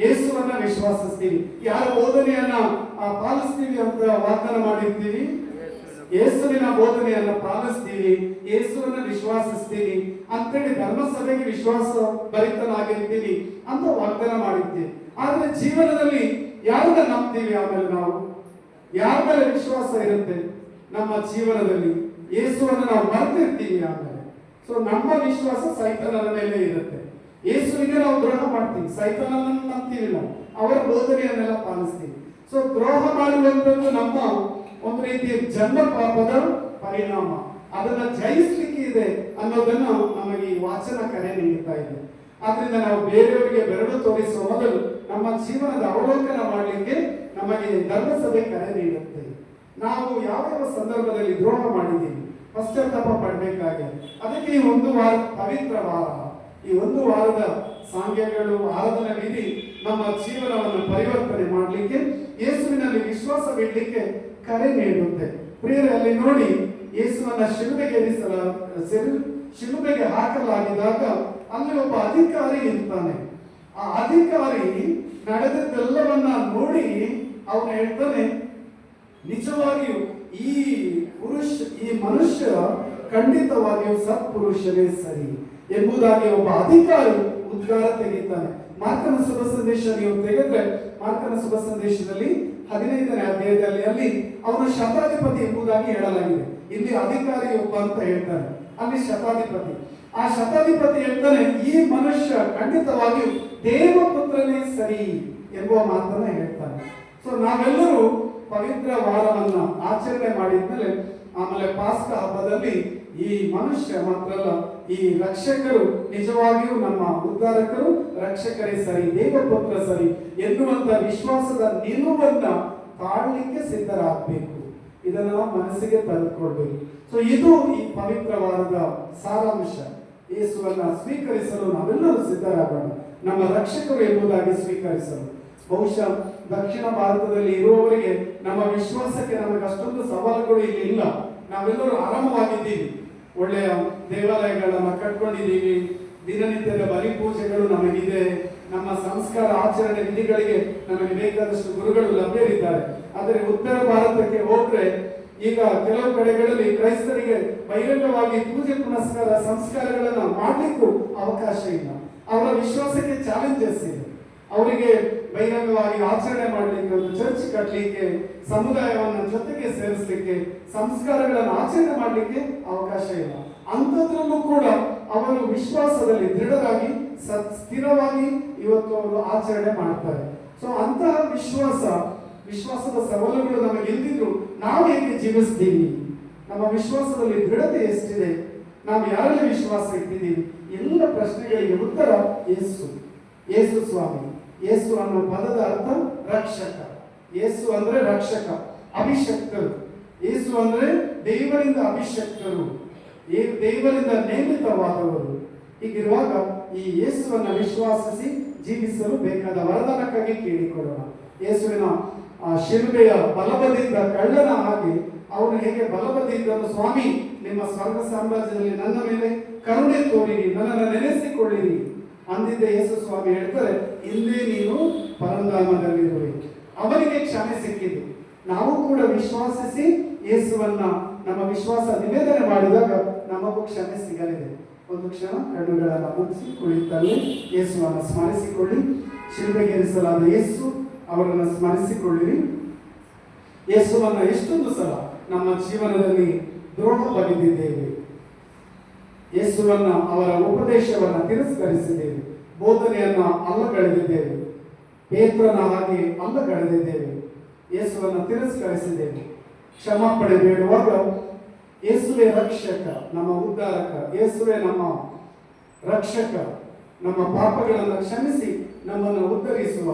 ಯೇಸುವನ್ನ ವಿಶ್ವಾಸಿಸ್ತೀವಿ. ಯಾರ ಬೋಧನೆಯನ್ನ ಪಾಲಿಸ್ತೀವಿ ಅಂತ ವಾಗ್ದಾನ ಮಾಡಿರ್ತೀವಿ? ಯೇಸುವಿನ ಬೋಧನೆಯನ್ನ ಪಾಲಿಸ್ತೀವಿ, ಯೇಸುವನ್ನ ವಿಶ್ವಾಸಿಸ್ತೀವಿ ಅಂತೇಳಿ ಧರ್ಮಸಭೆಗೆ ವಿಶ್ವಾಸ ಭರಿತನಾಗಿರ್ತೀವಿ ಅಂತ ವಾಗ್ದಾನ ಮಾಡಿರ್ತೀವಿ. ಆದ್ರೆ ಜೀವನದಲ್ಲಿ ಯಾರನ್ನ ನಂಬ್ತೀವಿ? ಆಮೇಲೆ ನಾವು ಯಾರ ಮೇಲೆ ವಿಶ್ವಾಸ ಇರುತ್ತೆ ನಮ್ಮ ಜೀವನದಲ್ಲಿ? ಯೇಸುವನ್ನ ನಾವು ಮರೆತಿರ್ತೀವಿ ಆಮೇಲೆ. ಸೊ ನಮ್ಮ ವಿಶ್ವಾಸ ಸೈತಾನನ ಮೇಲೆ ಇರುತ್ತೆ. ಯೇಸುವಿಗೆ ನಾವು ದ್ರೋಹ ಮಾಡ್ತೀವಿ, ಸೈತಾನನನ್ನು ನಂಬ್ತೀವಿ, ನಾವು ಅವರ ಬೋಧನೆಯನ್ನೆಲ್ಲ ಪಾಲಿಸ್ತೀವಿ. ಸೊ ದ್ರೋಹ ಮಾಡುವಂಥದ್ದು ನಮ್ಮ ಒಂದು ರೀತಿಯ ಜನ್ಮ ಪಾಪದ ಪರಿಣಾಮ. ಅದನ್ನ ಜಯಿಸ್ಲಿಕ್ಕೆ ಇದೆ ಅನ್ನೋದನ್ನು ನಮಗೆ ಈ ವಾಚನ ಕರೆ ನೀಡುತ್ತಾ ಇದೆ. ಆದ್ರಿಂದ ನಾವು ಬೇರೆಯವರಿಗೆ ಬೆರಳು ತೋರಿಸುವ ಮೊದಲು ನಮ್ಮ ಜೀವನದ ಅವಲೋಕನ ಮಾಡಲಿಕ್ಕೆ ನಮಗೆ ಧರ್ಮಸಭೆ ಕರೆ ನೀಡುತ್ತೆ. ನಾವು ಯಾವ ಸಂದರ್ಭದಲ್ಲಿ ದ್ರೋಹ ಮಾಡಿದ್ದೀವಿ, ಪಶ್ಚಾತ್ತಾಪ ಪಡಬೇಕಾಗಿದೆ. ಅದಕ್ಕೆ ಈ ಒಂದು ವಾರ ಪವಿತ್ರ ವಾರ, ಈ ಒಂದು ವಾರದ ಸಾಂಗ್ಯಗಳು, ಆರಾಧನಾ ವಿಧಿ ನಮ್ಮ ಜೀವನವನ್ನು ಪರಿವರ್ತನೆ ಮಾಡಲಿಕ್ಕೆ, ಯೇಸುವಿನಲ್ಲಿ ವಿಶ್ವಾಸವಿಡಲಿಕ್ಕೆ ಕರೆ ನೀಡುತ್ತೆ. ಪ್ರಿಯರೇ, ಅಲ್ಲಿ ನೋಡಿ, ಯೇಸುವನ್ನ ಶಿಲುಬೆಗೆ ಹಾಕಲಾಗಿದಾಗ ಅಲ್ಲಿ ಒಬ್ಬ ಅಧಿಕಾರಿ ಇರ್ತಾನೆ. ಆ ಅಧಿಕಾರಿ ನಡೆದದ್ದೆಲ್ಲವನ್ನ ನೋಡಿ ಅವನು ಹೇಳ್ತಾನೆ, ನಿಜವಾಗಿಯೂ ಈ ಮನುಷ್ಯ ಖಂಡಿತವಾಗಿಯೂ ಸತ್ಪುರುಷನೇ ಸರಿ ಎಂಬುದಾಗಿ ಒಬ್ಬ ಅಧಿಕಾರಿ ಉದ್ಗಾರ ತೆಗಿತಾನೆ. ಮಾರ್ಕನ ಶುಭ ಸಂದೇಶ ನೀವು ತೆಗೆದ್ರೆ, ಮಾರ್ಕನ ಶುಭ ಸಂದೇಶದಲ್ಲಿ 15ನೇ ಅಧ್ಯಾಯದಲ್ಲಿ ಅಲ್ಲಿ ಅವನು ಶತಾಧಿಪತಿ ಎಂಬುದಾಗಿ ಹೇಳಲಾಗಿದೆ. ಇಲ್ಲಿ ಅಧಿಕಾರಿ ಒಬ್ಬ ಅಂತ ಹೇಳ್ತಾನೆ, ಅಲ್ಲಿ ಶತಾಧಿಪತಿ. ಆ ಶತಾಧಿಪತಿ ಹೇಳ್ತಾನೆ, ಈ ಮನುಷ್ಯ ಖಂಡಿತವಾಗಿಯೂ ದೇವಪುತ್ರನೇ ಸರಿ ಎಂಬುವ ಮಾತನ್ನ ಹೇಳ್ತಾನೆ. ಸೊ ನಾವೆಲ್ಲರೂ ಪವಿತ್ರ ವಾರವನ್ನ ಆಚರಣೆ ಮಾಡಿದ್ಮೇಲೆ ಆಮೇಲೆ ಪಾಸ್ಕ ಹಬ್ಬದಲ್ಲಿ ಈ ಮನುಷ್ಯ ಮಾತ್ರ ಅಲ್ಲ, ಈ ರಕ್ಷಕರು ನಿಜವಾಗಿಯೂ ನಮ್ಮ ಉದ್ಧಾರಕರು, ರಕ್ಷಕರೇ ಸರಿ, ದೇವಪುತ್ರ ಸರಿ ಎನ್ನುವಂತ ವಿಶ್ವಾಸದ ನಿಲುವನ್ನ ತಾಳಲಿಕ್ಕೆ ಸಿದ್ಧರಾಗಬೇಕು. ಇದನ್ನ ನಾವು ಮನಸ್ಸಿಗೆ ತಂದುಕೊಳ್ಬೇಕು. ಸೊ ಇದು ಈ ಪವಿತ್ರ ವಾರದ ಸಾರಾಂಶ. ಯೇಸುವನ್ನ ಸ್ವೀಕರಿಸಲು ನಾವೆಲ್ಲರೂ ಸಿದ್ಧರಾಗೋಣ, ನಮ್ಮ ರಕ್ಷಕರು ಎಂಬುದಾಗಿ ಸ್ವೀಕರಿಸಲು. ಬಹುಶಃ ದಕ್ಷಿಣ ಭಾರತದಲ್ಲಿ ಇರುವವರಿಗೆ ನಮ್ಮ ವಿಶ್ವಾಸಕ್ಕೆ ನಮಗೆ ಅಷ್ಟೊಂದು ಸವಾಲುಗಳು ಇಲ್ಲಿ ಇಲ್ಲ. ನಾವೆಲ್ಲರೂ ಆರಾಮವಾಗಿದ್ದೀವಿ, ಒಳ್ಳೆಯ ದೇವಾಲಯಗಳನ್ನ ಕಟ್ಕೊಂಡಿದ್ದೀವಿ, ದಿನನಿತ್ಯದ ಬಲಿ ಪೂಜೆಗಳು ನಮಗಿದೆ, ನಮ್ಮ ಸಂಸ್ಕಾರ ಆಚರಣೆ ವಿಧಿಗಳಿಗೆ ನಮಗೆ ಬೇಕಾದಷ್ಟು ಗುರುಗಳು ಲಭ್ಯರಿದ್ದಾರೆ. ಆದರೆ ಉತ್ತರ ಭಾರತಕ್ಕೆ ಹೋದ್ರೆ ಈಗ ಕೆಲವು ಕಡೆಗಳಲ್ಲಿ ಕ್ರೈಸ್ತರಿಗೆ ಬಹಿರಂಗವಾಗಿ ಪೂಜೆ ಪುನಸ್ಕಾರ ಸಂಸ್ಕಾರಗಳನ್ನ ಮಾಡ್ಲಿಕ್ಕೂ ಅವಕಾಶ ಇಲ್ಲ. ಅವರ ವಿಶ್ವಾಸಕ್ಕೆ ಚಾಲೆಂಜಸ್ ಇದೆ. ಅವರಿಗೆ ಬಹಿರಂಗವಾಗಿ ಆಚರಣೆ ಮಾಡಲಿಕ್ಕೆ, ಒಂದು ಚರ್ಚ್ ಕಟ್ಟಲಿಕ್ಕೆ, ಸಮುದಾಯವನ್ನ ಜೊತೆಗೆ ಸೇರಿಸಲಿಕ್ಕೆ, ಸಂಸ್ಕಾರಗಳನ್ನು ಆಚರಣೆ ಮಾಡಲಿಕ್ಕೆ ಅವಕಾಶ ಇಲ್ಲ. ಅಂಥದ್ರಲ್ಲೂ ಕೂಡ ಅವರು ವಿಶ್ವಾಸದಲ್ಲಿ ದೃಢರಾಗಿ ಸ್ಥಿರವಾಗಿ ಇವತ್ತು ಅವರು ಆಚರಣೆ ಮಾಡ್ತಾರೆ. ಸೊ ಅಂತಹ ವಿಶ್ವಾಸದ ಸವಾಲುಗಳು ನಮಗೆ ಇಲ್ದಿದ್ರು ನಾವು ಹೇಗೆ ಜೀವಿಸ್ತೀವಿ, ನಮ್ಮ ವಿಶ್ವಾಸದಲ್ಲಿ ದೃಢತೆ ಎಷ್ಟಿದೆ, ನಾವು ಯಾರಲ್ಲಿ ವಿಶ್ವಾಸ ಇಟ್ಟಿದ್ದೀವಿ, ಎಲ್ಲ ಪ್ರಶ್ನೆಗಳಿಗೆ ಉತ್ತರ ಯೇಸು ಸ್ವಾಮಿ. ಯೇಸು ಅನ್ನೋ ಪದದ ಅರ್ಥ ರಕ್ಷಕ. ಯೇಸು ಅಂದ್ರೆ ರಕ್ಷಕ, ಅಭಿಷಕ್ತರು. ಯೇಸು ಅಂದ್ರೆ ದೇವರಿಂದ ಅಭಿಷಕ್ತರು, ದೇವರಿಂದ ನೇಮಿತವಾದವರು. ಹೀಗಿರುವಾಗ ಈ ಯೇಸುವನ್ನ ವಿಶ್ವಾಸಿಸಿ ಜೀವಿಸಲು ಬೇಕಾದ ವರದಾನಕ್ಕಾಗಿ ಕೇಳಿಕೊಳ್ಳೋಣ. ಯೇಸುವಿನ ಶಿಲುಬೆಯ ಬಲಬದಿಯಿಂದ ಕಳ್ಳನ ಹಾಗೆ ಅವನು ಹೇಗೆ ಬಲಬದಿದ್ದನು, ಸ್ವಾಮಿ ನಿಮ್ಮ ಸ್ವರ್ಗ ಸಾಮ್ರಾಜ್ಯದಲ್ಲಿ ನನ್ನ ಮೇಲೆ ಕರುಣೆ ತೋರಿರಿ, ನನ್ನನ್ನು ನೆನೆಸಿಕೊಳ್ಳಿರಿ ಅಂದಿದ್ದ ಯೇಸು ಸ್ವಾಮಿ ಹೇಳ್ತಾರೆ, ಇಂದೇ ನೀನು ಪರಂಧಾಮದಲ್ಲಿರುವೆ. ಅವನಿಗೆ ಕ್ಷಮೆ ಸಿಕ್ಕಿತು. ನಾವು ಕೂಡ ವಿಶ್ವಾಸಿಸಿ ಯೇಸುವನ್ನ ನಮ್ಮ ವಿಶ್ವಾಸ ನಿವೇದನೆ ಮಾಡಿದಾಗ ನಮಗೂ ಕ್ಷಮೆ ಸಿಗಲಿದೆ. ಒಂದು ಕ್ಷಣ ಕಣ್ಣುಗಳನ್ನು ಮುಚ್ಚಿ ಕುಳಿತಲ್ಲಿ ಯೇಸುವನ್ನು ಸ್ಮರಿಸಿಕೊಳ್ಳಿ. ಶಿಲುಬೆಗೇರಿಸಲಾದ ಯೇಸು ಅವರನ್ನು ಸ್ಮರಿಸಿಕೊಳ್ಳಿರಿ. ಯೇಸುವನ್ನ ಎಷ್ಟೊಂದು ಸಲ ನಮ್ಮ ಜೀವನದಲ್ಲಿ ದ್ರೋಹ ಬಗೆದಿದ್ದೇವೆ. ಯೇಸುವನ್ನ ಅವರ ಉಪದೇಶವನ್ನ ತಿರಸ್ಕರಿಸಿದ್ದೇವೆ, ಬೋಧನೆಯನ್ನ ಅಲ್ಲಗಳೆದಿದ್ದೇವೆ, ಪೇತ್ರನ ಹಾಗೆ ಅಲ್ಲಗಳೆದಿದ್ದೇವೆ, ಯೇಸುವನ್ನ ತಿರಸ್ಕರಿಸಿದ್ದೇವೆ. ಕ್ಷಮಾಪಣೆ ಬೇಡುವಾಗ ಯೇಸುವೆ ರಕ್ಷಕ, ನಮ್ಮ ಉದ್ಧಾರಕ, ಯೇಸುವೆ ನಮ್ಮ ರಕ್ಷಕ, ನಮ್ಮ ಪಾಪಗಳನ್ನು ಕ್ಷಮಿಸಿ ನಮ್ಮನ್ನು ಉದ್ಧರಿಸುವ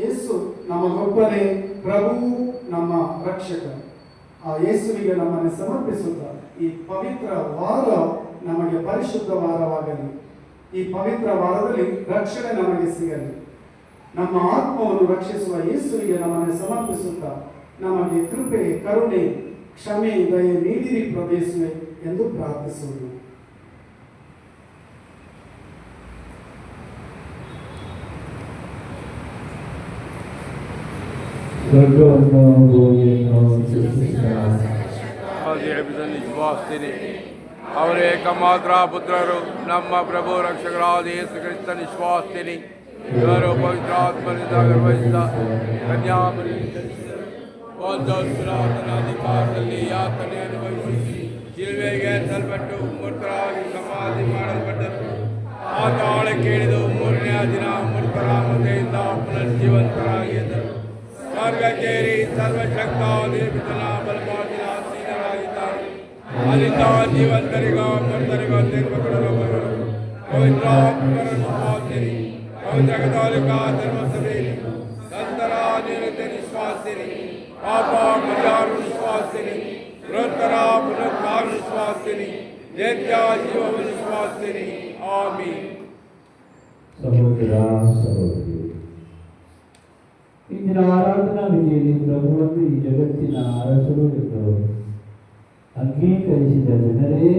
ಯೇಸು ನಮಗೊಬ್ಬನೇ ಪ್ರಭು, ನಮ್ಮ ರಕ್ಷಕ. ಆ ಯೇಸುವಿಗೆ ನಮ್ಮನ್ನು ಸಮರ್ಪಿಸುತ್ತಾ ಈ ಪವಿತ್ರ ವಾರ ನಮಗೆ ಪರಿಶುದ್ಧ ವಾರವಾಗಲಿ. ಈ ಪವಿತ್ರ ವಾರದಲ್ಲಿ ರಕ್ಷಣೆ ನಮಗೆ ಸಿಗಲಿ. ನಮ್ಮ ಆತ್ಮವನ್ನು ರಕ್ಷಿಸುವ ಯೇಸುವಿಗೆ ನಮ್ಮನ್ನು ಸಮರ್ಪಿಸುತ್ತಾ ನಮಗೆ ಕೃಪೆ, ಕರುಣೆ, ಕ್ಷಮೆ, ದಯೆ ನೀಡಿರಿ ಪ್ರವೇಶಿಸುವೆ ಎಂದು ಪ್ರಾರ್ಥಿಸುವುದು.
ವಿಶ್ವಾಸ್ತೀನಿ ಅವರ ಏಕಮಾತ್ರ ಪುತ್ರರು ನಮ್ಮ ಪ್ರಭು ರಕ್ಷಕರಾದ ಯೇಸು ಕ್ರಿಸ್ತ ವಿಶ್ವಾಸ್ತೀನಿ. ಇವರು ಪವಿತ್ರಾತ್ಮನಿಂದ ಗರ್ಭದಿಂದ ಅಧಿಕಾರದಲ್ಲಿ ಯಾತನೆ ಅನುಭವಿಸಿ ಶಿಲುಬೆಗೆ ಸಲ್ಪಟ್ಟು ಮೃತರಾಗಿ ಸಮಾಧಿ ಮಾಡಲ್ಪಟ್ಟರು. ಪಾತಾಳ ಕೇಳಿದು ಮೂರನೆಯ ದಿನ ಮೃತರ ಮತೆಯಿಂದ ಪುನರ್ಜೀವಂತರಾಗಿ ಎದ್ದರು. ಸ್ವರ್ಗಕ್ಕೇರಿ ಸರ್ವಶಕ್ತ ದೇವಿತನ ಬಲಪಾಟಿನ ಆಸೀನರಾಗಿದ್ದಾರೆ. ಅಲ್ಲಿಂದ ಜೀವಂತರಿಗೂ ಮೃತರಿಗೂ ತೀರ್ಪು ಕೊಡಲು ಬರುವರು. ಪವಿತ್ರಾತ್ಮರನ್ನು ಸ್ವಾಸಿರಿ, ಪವಿತ್ರ ಕಥೋಲಿಕ ಧರ್ಮಸಭೆಯಲ್ಲಿ ಸಂತರ ನಿರತೆ ವಿಶ್ವಾಸಿರಿ, ಪಾಪ ಪರಿಹಾರ ವಿಶ್ವಾಸಿರಿ, ಮೃತರ ಪುನರುದ್ಧಾರ ವಿಶ್ವಾಸಿರಿ, ನಿತ್ಯ ಜೀವ ವಿಶ್ವಾಸಿರಿ. ಆಮೀನ್.
ಸಹೋದರ ಸಹೋದರಿ, ಇಂದಿನ ಆರಾಧನಾ ವಿಧಿಯಲ್ಲಿ ಪ್ರಭುವನ್ನು ಈ ಜಗತ್ತಿನ ಅರಸರು ಎಂದು ಅಂಗೀಕರಿಸಿದ ಜನರೇ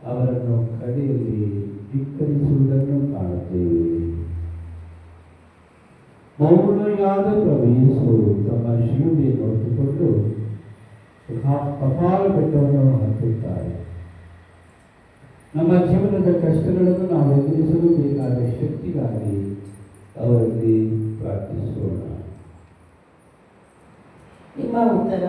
ಅವರನ್ನು ಕಡೆಯಲ್ಲಿ ಧಿಕ್ಕರಿಸುವುದನ್ನು ಕಾಣುತ್ತೇವೆ. ಮೌನಯಾದ ಪ್ರಭು ಯೇಸು ತಮ್ಮ ಶಿಲುಬೆಯನ್ನು ಹೊತ್ತುಕೊಂಡು ಕಪಾಲ ಬೆಟ್ಟವನ್ನು ಹತ್ತುತ್ತಾರೆ. ನಮ್ಮ ಜೀವನದ ಕಷ್ಟಗಳನ್ನು ನಾವು ಎದುರಿಸಲು ಬೇಕಾದ ಶಕ್ತಿಗಾಗಿ ಅವರಲ್ಲಿ ಪ್ರಾರ್ಥಿಸೋಣ.
ನಿಮ್ಮ ಉತ್ತರ: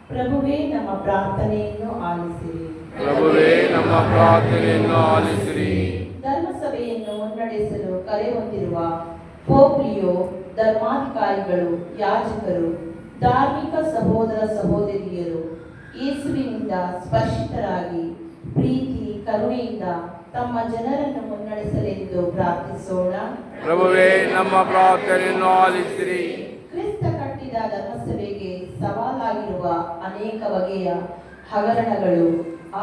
ಪ್ರಭುವೇ ನಮ್ಮ ಪ್ರಾರ್ಥನೆಯನ್ನು ಆಲಿಸಿರಿ.
ಪ್ರಭುವೇ ನಮ್ಮ ಪ್ರಾರ್ಥನೆಯನ್ನು ಆಲಿಸಿರಿ.
ಧರ್ಮಸಭೆಯನ್ನು ಮುನ್ನಡೆಸಲು ಕರೆ ಹೊಂದಿರುವ ಪೋಪ್ ಲಿಯೋ, ಧರ್ಮಾಧಿಕಾರಿಗಳು, ಯಾಜಕರು, ಧಾರ್ಮಿಕ ಸಹೋದರ ಸಹೋದರಿಯರು ಯೇಸುವಿನಿಂದ ಸ್ಪರ್ಶಿತರಾಗಿ ಪ್ರೀತಿ ಕರುಣೆಯಿಂದ ತಮ್ಮ ಜನರನ್ನು ಮುನ್ನಡೆಸಲೆಂದು ಪ್ರಾರ್ಥಿಸೋಣ.
ಪ್ರಭುವೇ ನಮ್ಮ ಪ್ರಾರ್ಥನೆಯನ್ನು ಆಲಿಸಿರಿ.
ಕ್ರಿಸ್ತ ಕಟ್ಟಿದ ಧರ್ಮಸಭೆಗೆ ಸವಾಲಾಗಿರುವ ಅನೇಕ ಬಗೆಯ ಹಗರಣಗಳು,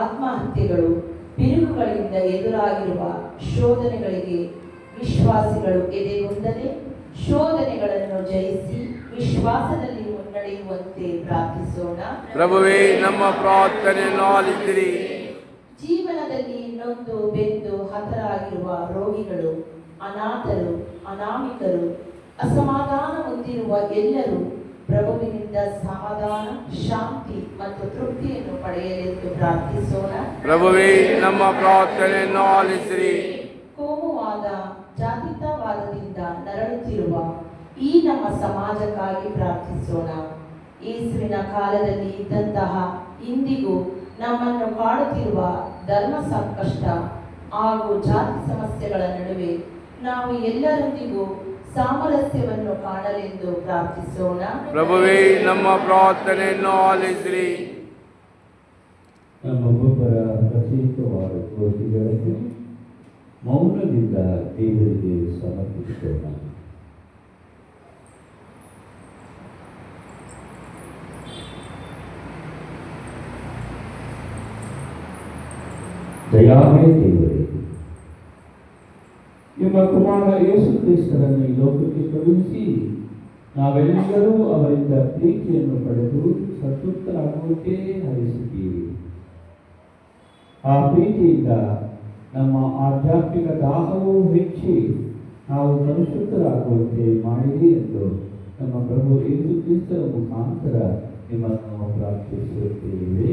ಆತ್ಮಹತ್ಯೆಗಳು, ಬಿರುಕುಗಳಿಂದ ಎದುರಾಗಿರುವ ಶೋಧನೆಗಳಿಗೆ ವಿಶ್ವಾಸಿಗಳು ಎದೆಗುಂದದೆ ಶೋಧನೆಗಳನ್ನು ಜಯಿಸಿ ವಿಶ್ವಾಸದಲ್ಲಿ ಮುನ್ನಡೆಯುವಂತೆ ಪ್ರಾರ್ಥಿಸೋಣ.
ಪ್ರಭುವೇ ನಮ್ಮ ಪ್ರಾರ್ಥನೆಯನ್ನು ಆಲಿಸಿರಿ.
ಜೀವನದಲ್ಲಿ ನೊಂದು ಬೆಂದು ಹತರಾಗಿರುವ ರೋಗಿಗಳು, ಅನಾಥರು, ಅನಾಮಿಕರು, ಅಸಮಾಧಾನ ಹೊಂದಿರುವ ಎಲ್ಲರೂ ಪ್ರಭುವಿನಿಂದ ಸಮಾಧಾನ, ಶಾಂತಿ ಮತ್ತು ತೃಪ್ತಿಯನ್ನು ಪಡೆಯಲೆಂದು ಪ್ರಾರ್ಥಿಸೋಣ.
ಪ್ರಭುವೇ ನಮ್ಮ ಪ್ರಾರ್ಥನೆಯನ್ನು ಆಲಿಸಿರಿ.
ಕೋಮುವಾದ, ಜಾತೀಯವಾದದಿಂದ ನರಳುತ್ತಿರುವ ಈ ನಮ್ಮ ಸಮಾಜಕ್ಕಾಗಿ ಪ್ರಾರ್ಥಿಸೋಣ. ಯೇಸುವಿನ ಕಾಲದಲ್ಲಿ ಇದ್ದಂತಹ ಇಂದಿಗೂ ನಮ್ಮನ್ನು ಕಾಡುತ್ತಿರುವ ಧರ್ಮ ಸಂಕಷ್ಟ ಹಾಗೂ ಜಾತಿ ಸಮಸ್ಯೆಗಳ ನಡುವೆ ನಾವು ಎಲ್ಲರೊಂದಿಗೂ ಸಾಮರಸ್ಯವನ್ನು ಕಾಣಲೆಂದು ಪ್ರಾರ್ಥಿಸೋಣ.
ಪ್ರಭುವೇ ನಮ್ಮ ಪ್ರಾರ್ಥನೆಯನ್ನು ಆಲಿಸಿರಿ.
ನಮ್ಮೊಬ್ಬೊಬ್ಬರ ಪ್ರತ್ಯೇಕವಾದ ಕೋರಿಕೆಗಳನ್ನು ಮೌನದಿಂದ ದೇವರಿಗೆ ಸಮರ್ಪಿಸೋಣ. ದಯಾಮಯ ದೇವರೇ, ನಿಮ್ಮ ಕುಮಾರ ಯೇಸು ಕ್ರಿಸ್ತರನ್ನು ಈ ಲೋಕಕ್ಕೆ ಕಳುಹಿಸಿ ನಾವೆಲ್ಲರೂ ಅವರಿಂದ ಪ್ರೀತಿಯನ್ನು ಪಡೆದು ಸಂತೃಪ್ತರಾಗುವಂತೆ ಹರಿಸಿದ್ದೀವಿ. ಆ ಪ್ರೀತಿಯಿಂದ ನಮ್ಮ ಆಧ್ಯಾತ್ಮಿಕ ದಾಹವು ಹೆಚ್ಚಿ ನಾವು ಪರಿಶುದ್ಧರಾಗುವಂತೆ ಮಾಡಿರಿ ಎಂದು ನಮ್ಮ ಪ್ರಭು ಯೇಸು ಕ್ರಿಸ್ತರ ಮುಖಾಂತರ ನಿಮ್ಮನ್ನು ಪ್ರಾರ್ಥಿಸುತ್ತೇವೆ.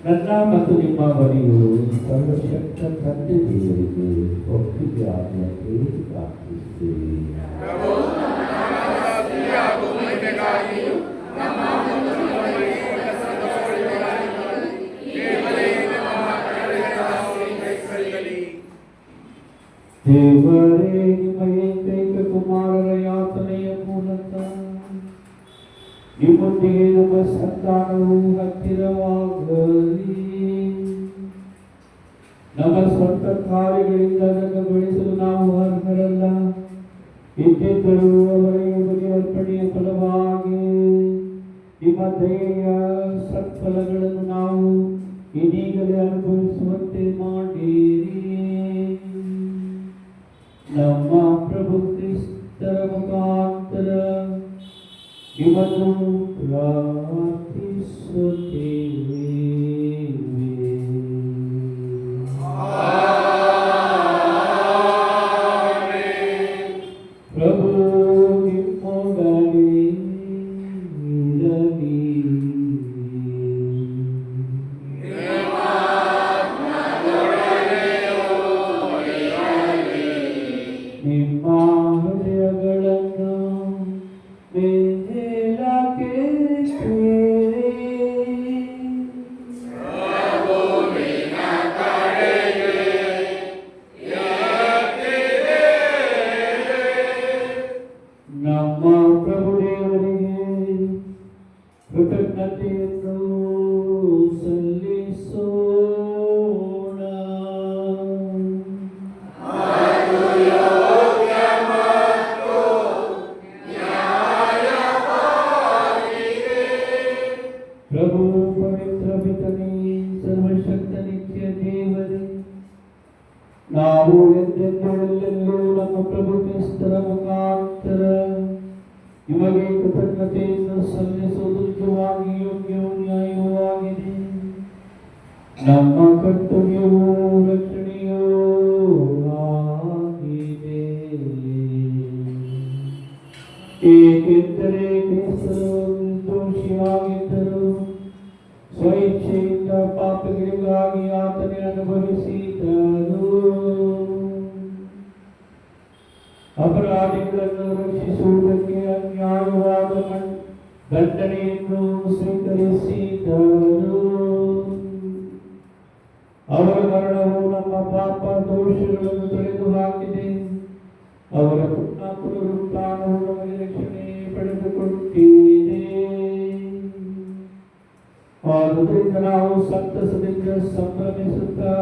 ನನ್ನ ಮತ್ತು ನಿಮ್ಮ ಬಳಿಯು ಸರ್ವಶಕ್ತ ತಂದೆ ದೇವರಿಗೆ ಒಪ್ಪಿಗೆ ಆಗುವಂತೆ ಪ್ರಾರ್ಥಿಸುತ್ತೇವೆ. ದೇವರೇ, ನಿಮ್ಮ ಏಕೈಕ ಕುಮಾರರ ಯಾತನೆಯ ಮೂಲಕ ನಿಮ್ಮೊಂದಿಗೆ ನಮ್ಮ ಸಂತಾನವು ಹತ್ತಿರವಾಗಲಿ. ನಮ್ಮ ಸ್ವಂತ ಕಾರ್ಯಗಳಿಂದ ಅದನ್ನು ಗಳಿಸಲು ನಾವು ಅರ್ಹರಲ್ಲ. ಇದ್ದಿದ್ದರೂ ಅವರಿಗೆ ಬಲಿ ಅರ್ಪಣೆಯ ಫಲವಾಗಿ ನಿಮ್ಮ ದಯೆಯ ಸತ್ಫಲಗಳನ್ನು ನಾವು ಇದೀಗಲೇ ಅನುಭವಿಸುವಂತೆ ಮಾಡಿರಿ. ನಮ್ಮ ಪ್ರಭು ಕ್ರಿಸ್ತರ ಮುಖಾಂತರ ನಿಮ್ಮನ್ನು ಪ್ರಾರ್ಥಿಸುತ್ತೇವೆ. ಪ್ರಭು ನಿಮ್ಮೊಡನೆ ಇರಲಿ. ನಿಮ್ಮ ಹೃದಯಗಳನ್ನು ನಮ್ಮ ಪ್ರಭು ದೇವರಿಗೆ ಕೃತಜ್ಞತೆಯನ್ನು ಸಲ್ಲಿಸೋಣ. ಪ್ರಭು ಪವಿತ್ರ ಪಿತನೇ, ಸರ್ವಶಕ್ತ ನಿತ್ಯ ದೇವರೇ, ನಾವು ಎಂದೆಂದೆಲ್ಲೂ ನಮ್ಮ ಪ್ರಭು ಕ್ರಿಸ್ತರ ಮುಖಾಂತರ ನಿಮಗೆ ಕೃತಜ್ಞತೆಯನ್ನು ಸಲ್ಲಿಸುವುದು ನಿಜವಾಗಿ ಯೋಗ್ಯವೂ ನ್ಯಾಯವೂ ಆಗಿದೆ. ನಮ್ಮ ಕರ್ತವ್ಯವೂ ರಕ್ಷಣೆಯೂ ಆಗಿದೆ. ಏಕೆಂದರೆ ಕ್ರಿಸ್ತರು ನಿರ್ದೋಷಿಯಾಗಿದ್ದರು, ಸ್ವಇಚ್ಛೆಯಿಂದ ಪಾಪಗಳಿಗಾಗಿ ಆತನೇ ಅನುಭವಿಸಿದರು. ಅಪರಾಧಿಗಳನ್ನು ರಕ್ಷಿಸುವುದಕ್ಕೆ ಅನ್ಯಾಯವಾದ ದಂಡನೆಯನ್ನು ಸ್ವೀಕರಿಸಿದರು. ಅವರ ಮರಣವು ನಮ್ಮ ಪಾಪ ದೋಷಗಳನ್ನು ತೊಳೆದು ಹಾಕಿದೆ. ಅವರ ಪುನರುತ್ಥಾನವು ನಮಗೆ ರಕ್ಷಣೆ ಪಡೆದುಕೊಟ್ಟಿದೆ. ಆದುದರಿಂದ ನಾವು ಸಂತಸದಿಂದ ಸಂಭ್ರಮಿಸುತ್ತಾ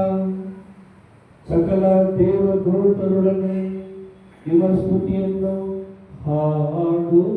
ಸಕಲ ದೇವದೂತರೊಡನೆ ನಿಮ್ಮ ಸ್ತುತಿಯನ್ನು ಹಾಡುವುದೇನೆಂದರೆ,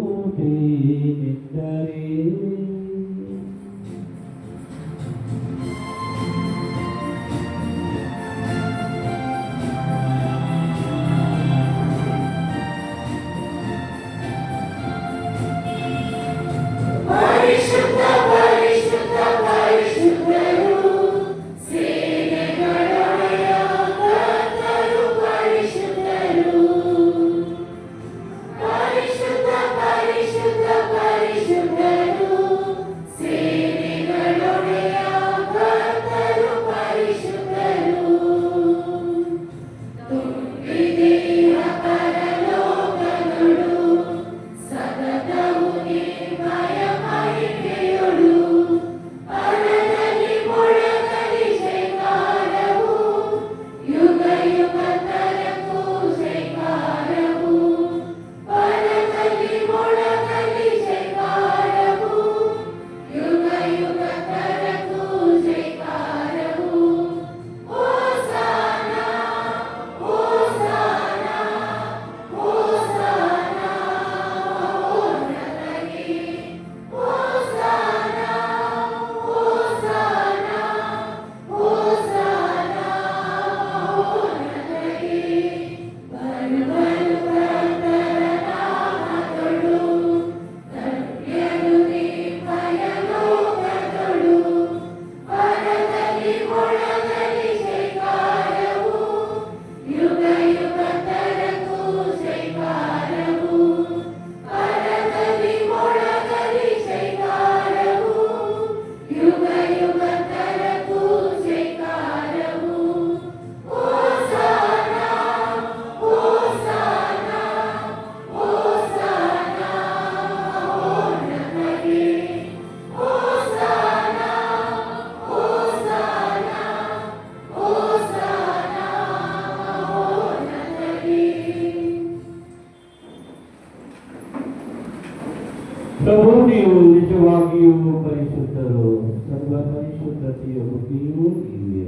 ಪ್ರಭು ನೀವು ನಿಜವಾಗಿಯೂ ಪರಿಶುದ್ಧರು, ಸರ್ವ ಪರಿಶುದ್ಧತೆಯ ಬುದ್ಧಿಯೂ ನೀವೇ.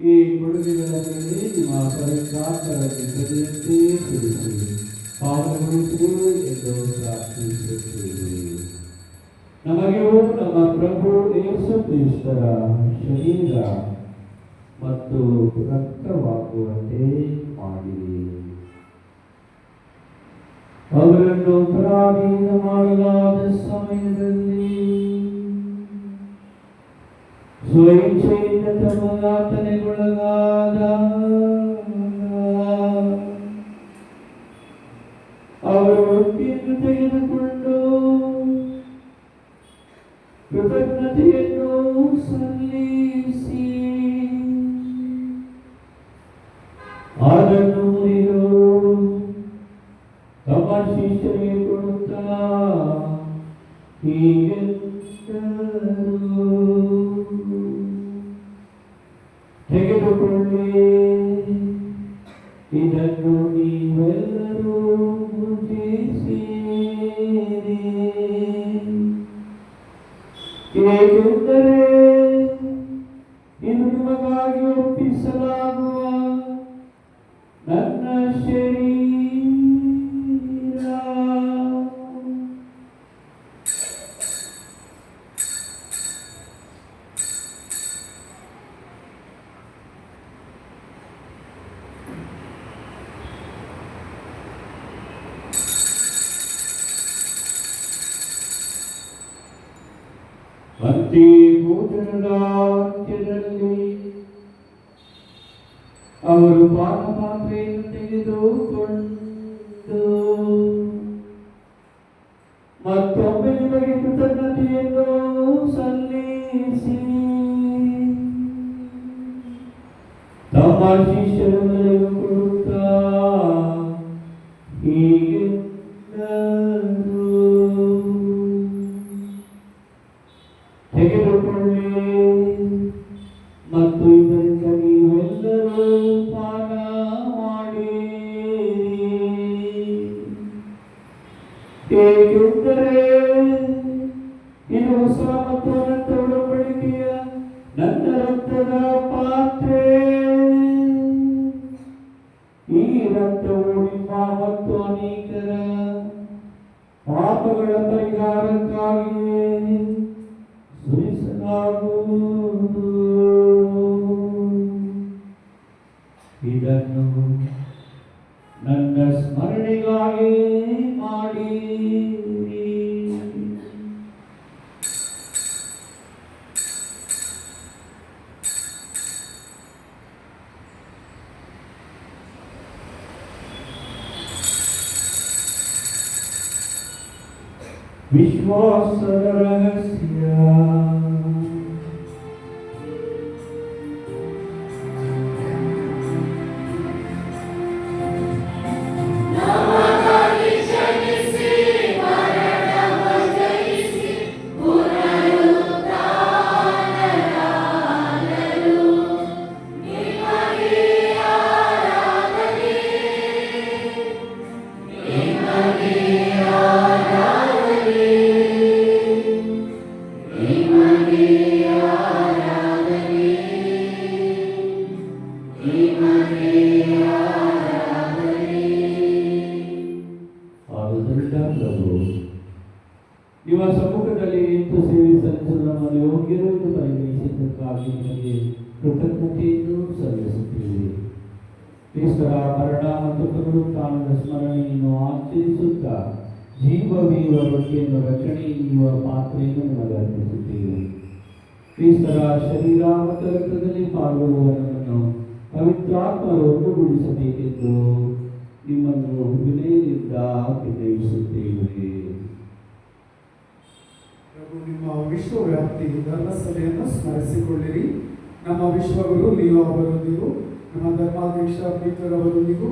ಈ ಕೊಡುಗೆಗಳ ಮೇಲೆ ನಿಮ್ಮ ಪವಿತ್ರಾತ್ಮರ ನಿಬ್ಬೆಯಂತೆ ತಿಳಿಸಿ ಪಾವನಗೊಳಿಸಿರು ಎಂದು ಪ್ರಾರ್ಥಿಸುತ್ತೇವೆ. ನಮಗೂ ನಮ್ಮ ಪ್ರಭು ಯೇಸು ಕ್ರಿಸ್ತರ ಶರೀರ ಮತ್ತು ರಕ್ತವಾಗುವಂತೆ ಮಾಡಿರಿ. ಅವರನ್ನು ಪರಾಧೀನ ಮಾಡಲಾದ ಸಮಯದಲ್ಲಿ ಸ್ವಇಚ್ಛೆಯಿಂದ ತಮ್ಮ ಯಾತನೆಗೊಳಗಾದ ಅವರು ರೊಟ್ಟಿಯನ್ನು ತೆಗೆದುಕೊಂಡು ಕೃತಜ್ಞತೆಯನ್ನು ಸಲ್ಲಿಸಿ ಅದನ್ನು ಮುರಿದು ತಮ್ಮ ಶಿಷ್ಯರಿಗೆ ಕೊಡುತ್ತಾ ಹೀಗೆಂದರು, ತೆಗೆದುಕೊಳ್ಳಿ, ಇದನ್ನು ನೀವೆಲ್ಲರೂ ಭುಜಿಸಿರಿ. ಏಕೆಂದರೆ ಇದು ನಿಮಗಾಗಿ ಒಪ್ಪಿಸಲಾಗುವ ನನ್ನ ಶರೀರ. ಅಂತೆ ಭೋಜನದ ಅಂತ್ಯದಲ್ಲಿ ಅವರು ಪಾನಪಾತ್ರೆಯನ್ನು ತೆಗೆದುಕೊಂಡು ಮತ್ತೊಮ್ಮೆ ನಿಮಗೆ ಕೃತಜ್ಞತೆಯನ್ನು ಸಲ್ಲಿಸಿ ತಮ್ಮ ಶಿಷ್ಯರೆಲ್ಲರಿಗೂ ಕೊಡುತ್ತಾ ಹೀಗೆಂದರು, ತೆಗೆದುಕೊಳ್ಳಿ ಮತ್ತು ಇದರಿಂದ ನೀವೆಲ್ಲರೂ ಪಾನ ಮಾಡಿರಿ. ಏಕೆಂದರೆ ಇದು ಹೊಸ ಮತ್ತು ಅನಂತ ಒಡಂಬಡಿಕೆಯ ನನ್ನ ರಕ್ತದ ಪಾತ್ರೆ. ಈ ರಕ್ತವು ನಿಮ್ಮ ಮತ್ತು ಅನೇಕರ ಪಾಪಗಳ ಪರಿಹಾರಕ್ಕಾಗಿ ಸುರಿಸಲಾಗುವುದು. ಇದನ್ನು ನನ್ನ ಸ್ಮರಣೆಗಾಗಿ ಮಾಡಿರಿ. ವಿಶ್ವಾಸದ ರಹಸ್ಯ. ನಿಮ್ಮ ಸಮ್ಮುಖದಲ್ಲಿ ನಿಂತು ಸೇವೆ ಸಲ್ಲಿಸಲು ನಮ್ಮನ್ನು ಯೋಗ್ಯರು ಎಂದು ಪರಿಗಣಿಸಿದ್ದಕ್ಕಾಗಿ ನಿಮಗೆ ಕೃತಜ್ಞತೆಯನ್ನು ಸಲ್ಲಿಸುತ್ತೇವೆ. ಕ್ರಿಸ್ತರ ಮರಣ ಮತ್ತು ಪುನರುತ್ಥಾನದ ಸ್ಮರಣೆಯನ್ನು ಆಚರಿಸುತ್ತಾ ಜೀವವೀವ ರೊಟ್ಟಿಯನ್ನು ರಕ್ಷಣೆ ನೀಡುವ ಪಾತ್ರೆಯನ್ನು ನಿಮಗೆ ಅರ್ಪಿಸುತ್ತೇವೆ. ಕ್ರಿಸ್ತರ ಶರೀರ ಮತ್ತು ರಕ್ತದಲ್ಲಿ ಪಾಲ್ಗೊಳ್ಳುವವರನ್ನು ಪವಿತ್ರಾತ್ಮರು ಒಂದುಗೂಡಿಸಬೇಕೆಂದು ನಿಮ್ಮನ್ನು ವಿನಯದಿಂದ ವಿನಯಿಸುತ್ತೇವೆ.
ಪ್ರಭು, ನಿಮ್ಮ ವಿಶ್ವವ್ಯಾಪ್ತಿ ಧರ್ಮಸಭೆಯನ್ನು ಸ್ಮರಿಸಿಕೊಳ್ಳಿರಿ. ನಮ್ಮ ವಿಶ್ವಗುರು ಲಿಯೋ ಅವರೊಂದಿಗೂ, ನಮ್ಮ ಧರ್ಮಾಧ್ಯಕ್ಷ ಪೀಟರ್ ಅವರೊಂದಿಗೂ,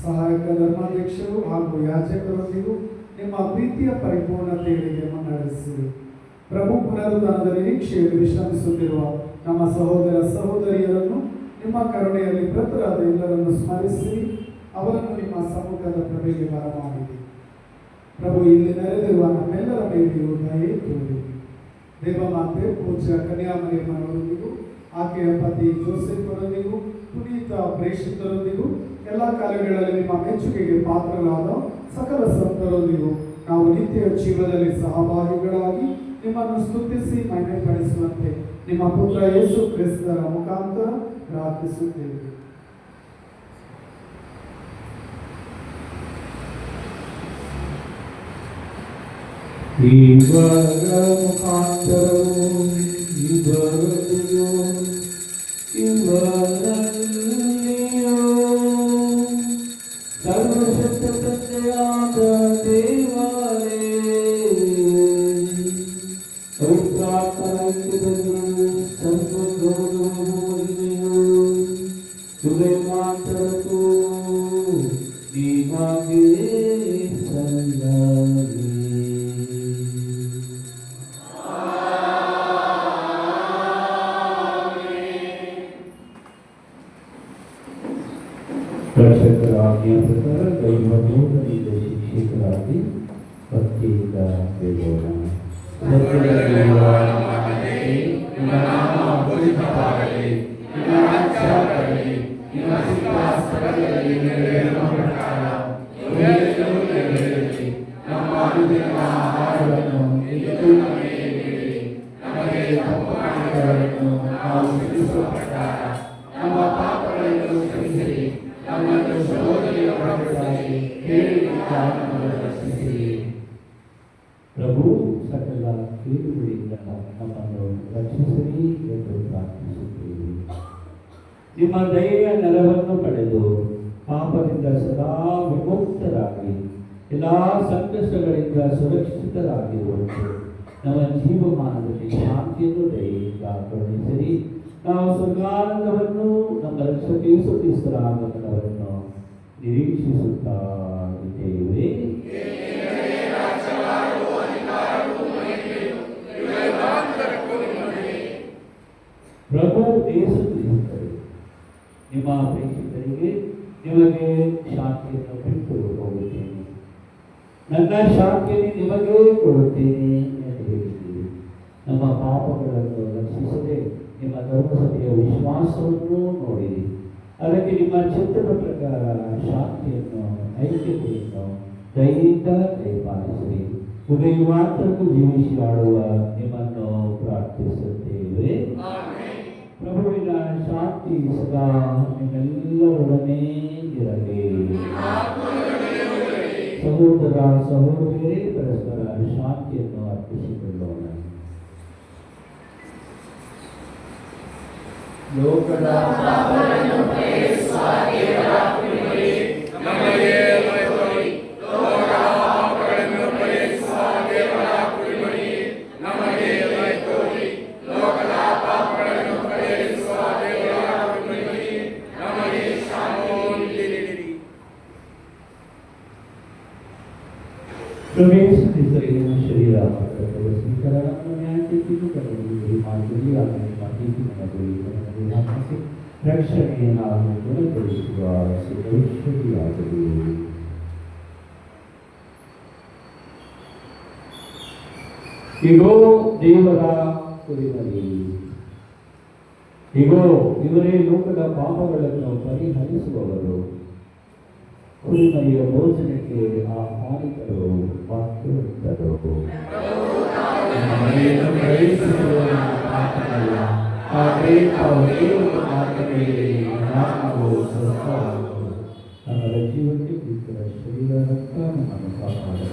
ಸಹಾಯಕ ಧರ್ಮಾಧ್ಯಕ್ಷರು ಹಾಗೂ ಯಾಜಕರೊಂದಿಗೂ ನಿಮ್ಮ ಪ್ರೀತಿಯ ಪರಿಪೂರ್ಣತೆಗಳಿಗೆ ಮುನ್ನಡೆಸಿರಿ. ಪ್ರಭು, ಪುನರುತ್ಥಾನದ ನಿರೀಕ್ಷೆಯಲ್ಲಿ ವಿಶ್ರಮಿಸುತ್ತಿರುವ ನಮ್ಮ ಸಹೋದರ ಸಹೋದರಿಯರನ್ನು ನಿಮ್ಮ ಕರುಣೆಯಲ್ಲಿ ಮೃತರಾದ ಎಲ್ಲರನ್ನು ಸ್ಮರಿಸಿರಿ. ಅವರನ್ನು ನಿಮ್ಮ ಸಮ್ಮುಖದ ಪ್ರಭೆಗೆ ಬರಮಾಡಿರಿ. ಪ್ರಭು, ಇಲ್ಲಿ ನೆರೆದಿರುವ ನಮ್ಮೆಲ್ಲರ ಮೇಲೆಯೂ ದಯೆ ತೋರಿ. ದೇವಮಾತೆ ಪೂಜ್ಯ ಕನ್ಯಾಮರಿಯಮ್ಮನವರೊಂದಿಗೂ ಆಕೆಯ ಪತಿ ಜೋಸೆಫರೊಂದಿಗೂ ಪುನೀತ ಪ್ರೇಷಿತರೊಂದಿಗೂ ಎಲ್ಲ ಕಾಲಗಳಲ್ಲಿ ನಿಮ್ಮ ಮೆಚ್ಚುಗೆಗೆ ಪಾತ್ರರಾದ ಸಕಲ ಸಂತರೊಂದಿಗೂ ನಾವು ನಿತ್ಯ ಜೀವನದಲ್ಲಿ ಸಹಭಾಗಿಗಳಾಗಿ ನಿಮ್ಮನ್ನು ಸ್ತುತಿಸಿ ಮಹಿಮೆಪಡಿಸುವಂತೆ ನಿಮ್ಮ ಪುತ್ರ ಯೇಸು ಕ್ರಿಸ್ತರ ಮುಖಾಂತರ ಪ್ರಾರ್ಥಿಸುತ್ತೇವೆ.
ಇವರ ಮುಖಾಂತರವು ಇವರಲ್ಲಿಯೂ ಇವರಲ್ಲಿಯೂ ಸರ್ವಶಕ್ತ ತಂದೆಯಾದ ದೇವರೇ, ಪವಿತ್ರಾತ್ಮರಲ್ಲಿ ಸರ್ವಗೌರವಮಹಿಮೆಯೂ ಹೃದಯಮಾಂತರಕ್ಕೂ ನಿಮಗೆ ಸಲ್ಲಲಿ. ರಕ್ಷಕರ ಆಜ್ಞೆಯ ಪ್ರಕಾರ ದೈವಬೋಧನೆಯಿಂದ ಶಿಕ್ಷಕರಾಗಿ ಭಕ್ತಿಯಿಂದ ಬೇಡೋಣ. ನಮ್ಮ ಪಾಪಗಳನ್ನು ಕ್ಷಮಿಸಿರಿ, ನಮ್ಮನ್ನು ಶೋಧನೆಗೆ ಒಳಪಡಿಸಿ ಕೇಡಿನಿಂದ ನಮ್ಮನ್ನು ರಕ್ಷಿಸಿರಿ. ಪ್ರಭು ಸಕಲ ಕೇಡುಗಳಿಂದ ನಮ್ಮನ್ನು ರಕ್ಷಿಸಿರಿ ಎಂದು ಪ್ರಾರ್ಥಿಸುತ್ತೇವೆ. ನಿಮ್ಮ ದಯೆಯ ನೆರವನ್ನು ಪಡೆದು ಪಾಪದಿಂದ ಸದಾ ವಿಮುಕ್ತರಾಗಿ ಎಲ್ಲ ಸಂಕಷ್ಟಗಳಿಂದ ಸುರಕ್ಷಿತರಾಗಿರುವಂತೆ ನಮ್ಮ ಜೀವಮಾನದಲ್ಲಿ ಶಾಂತಿಯನ್ನು ದಯೆಯಿಂದ ಕರುಣಿಸಿರಿ. ನಾವು ಸ್ವರ್ಗಾನಂದವನ್ನು ನಮ್ಮ ರಕ್ಷಕ ಯೇಸು ಕ್ರಿಸ್ತರ ಆಗಮನವನ್ನು ನಿರೀಕ್ಷಿಸುತ್ತಾ ಇದ್ದೇವೆ. ಪ್ರಭು ಯೇಸು ಕ್ರಿಸ್ತರೇ, ನಿಮ್ಮ ಪ್ರೇಕ್ಷಕರಿಗೆ ನಿಮಗೆ ಶಾಂತಿಯನ್ನು ಬಿಟ್ಟು ಹೋಗುತ್ತೇನೆ, ನನ್ನ ಶಾಂತಿಯನ್ನು ನಿಮಗೆ ಕೊಡುತ್ತೇನೆ ಎಂದು ಹೇಳಿದ್ದೀರಿ. ನಮ್ಮ ಪಾಪಗಳನ್ನು ರಕ್ಷಿಸದೆ ನಿಮ್ಮ ಧರ್ಮಸಭೆಯ ವಿಶ್ವಾಸವನ್ನು ನೋಡಿರಿ. ಅದಕ್ಕೆ ನಿಮ್ಮ ಚಿತ್ತದ ಪ್ರಕಾರ ಶಾಂತಿಯನ್ನು ಐಕ್ಯತೆಯನ್ನು ದಯೆಯಿಂದ ದಯಪಾಲಿಸಿರಿ. ಉದಯಮಾತ್ರಕ್ಕೂ ಜೀವಿಸಿ ಆಡುವ ನಿಮ್ಮನ್ನು ಪ್ರಾರ್ಥಿಸುತ್ತೇವೆ. ಪ್ರಭುವಿನ ಶಾಂತಿ ಸದಾ ನಿಮ್ಮೆಲ್ಲರೊಡನೆ ಇರಲಿ. ಸಹೋದರ ಸಹೋದರಿಯರೇ, ಪರಸ್ಪರ ಶಾಂತಿಯನ್ನು ಅರ್ಪಿಸಿಕೊಳ್ಳೋಣ. ಲೋಕದ ಪಾಪಗಳನ್ನು ಪರಿಹರಿಸುವ ದೇವರ ಕೃಪೆಯೇ ನಮಗೆ ದಯತೋರಿ. ಲೋಕದ ಪಾಪಗಳನ್ನು ಪರಿಹರಿಸುವ ದೇವರ ಕೃಪೆಯೇ ನಮಗೆ ದಯತೋರಿ. ಲೋಕದ ಪಾಪಗಳನ್ನು ಪರಿಹರಿಸುವ ದೇವರ ಕೃಪೆಯೇ ನಮಗೆ ಶಾಂತಿ ನೀಡಿರಿ. ಪ್ರವೇಶ ಶರೀರ ಸ್ವೀಕರಣವನ್ನು ನ್ಯಾಯತೀರ್ಪಿಗೂ ಕರೆಯುವುದು ಮಾತುರಿ ಆಗಿ ರಕ್ಷಣೆ ಹಾಗೂ ಗುಣಪಡಿಸುವ ಸುರಕ್ಷತೆಯಾಗಲಿ. ಇಗೋ ದೇವರ ಕುರಿಮರಿ, ಇಗೋ ಇವರೇ ಲೋಕದ ಪಾಪಗಳನ್ನು ಪರಿಹರಿಸುವವರು. ಕುರಿಮರಿಯ ಭೋಜನಕ್ಕೆ ಆಹ್ವಾನಿತರು ಭಕ್ತರು. ಅವರ ಜೀವಕ್ಕೆ ಕ್ರಿಸ್ತರ ಶರೀರ ರಕ್ತ ನಮ್ಮನ್ನು ಕಾಪಾಡಲಿ.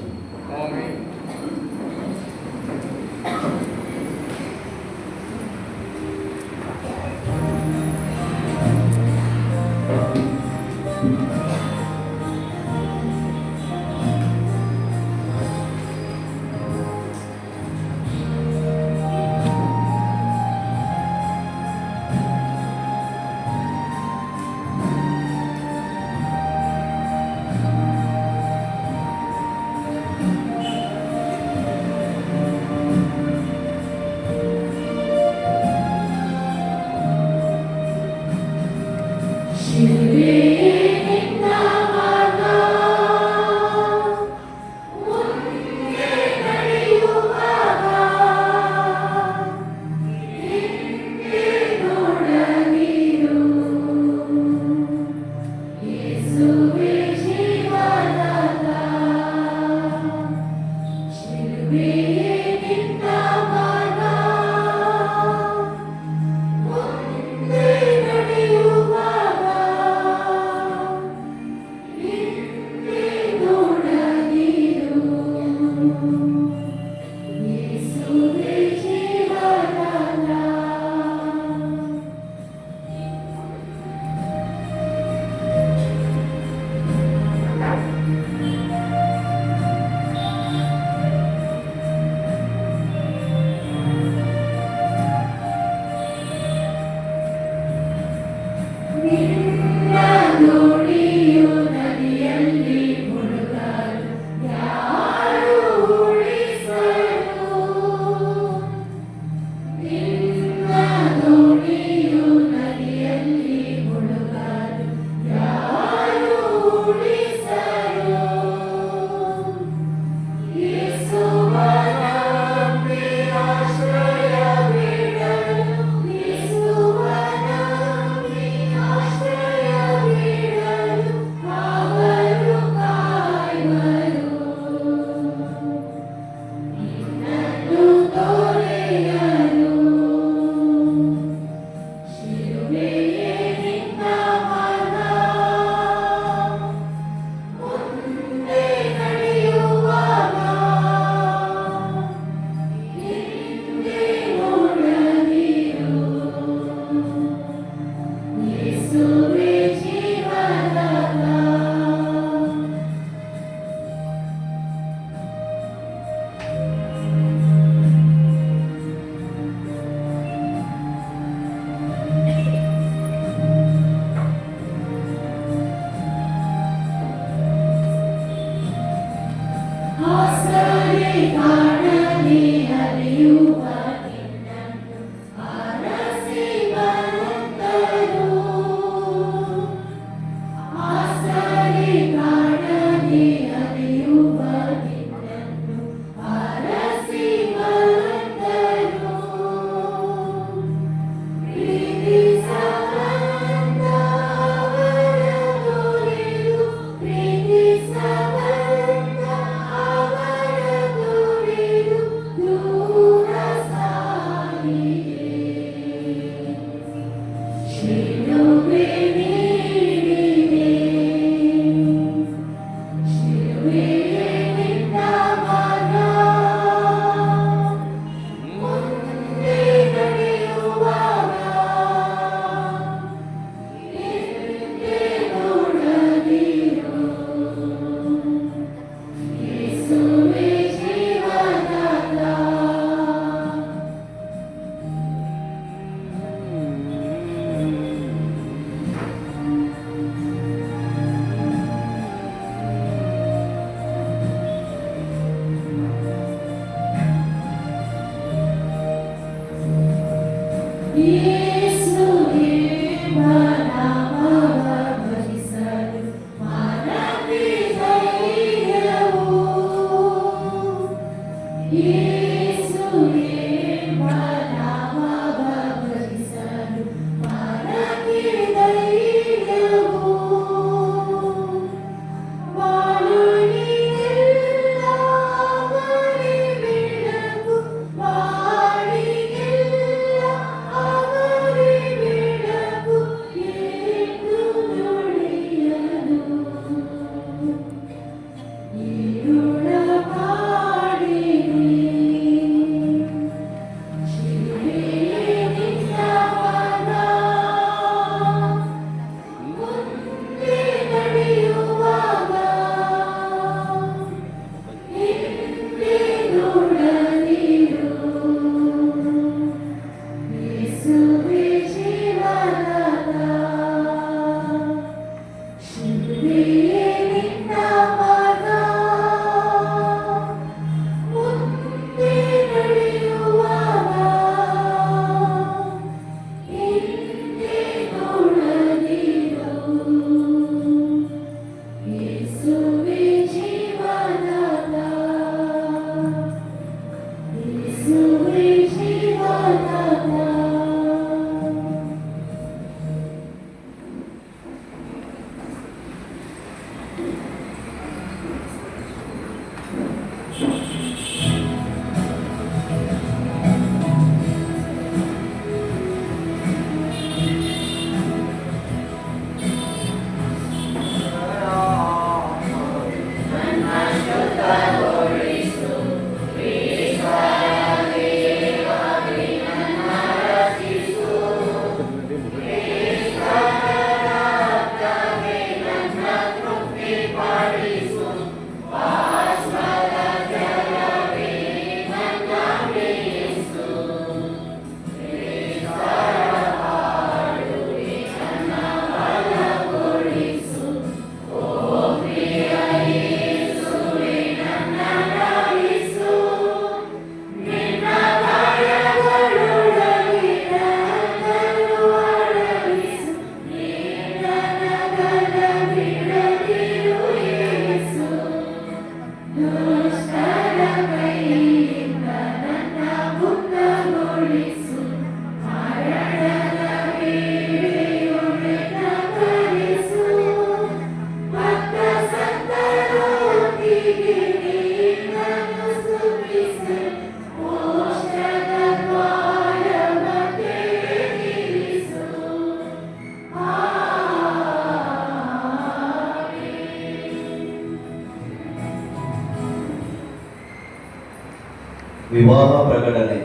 ವಿವಾಹ ಪ್ರಕಟಣೆ.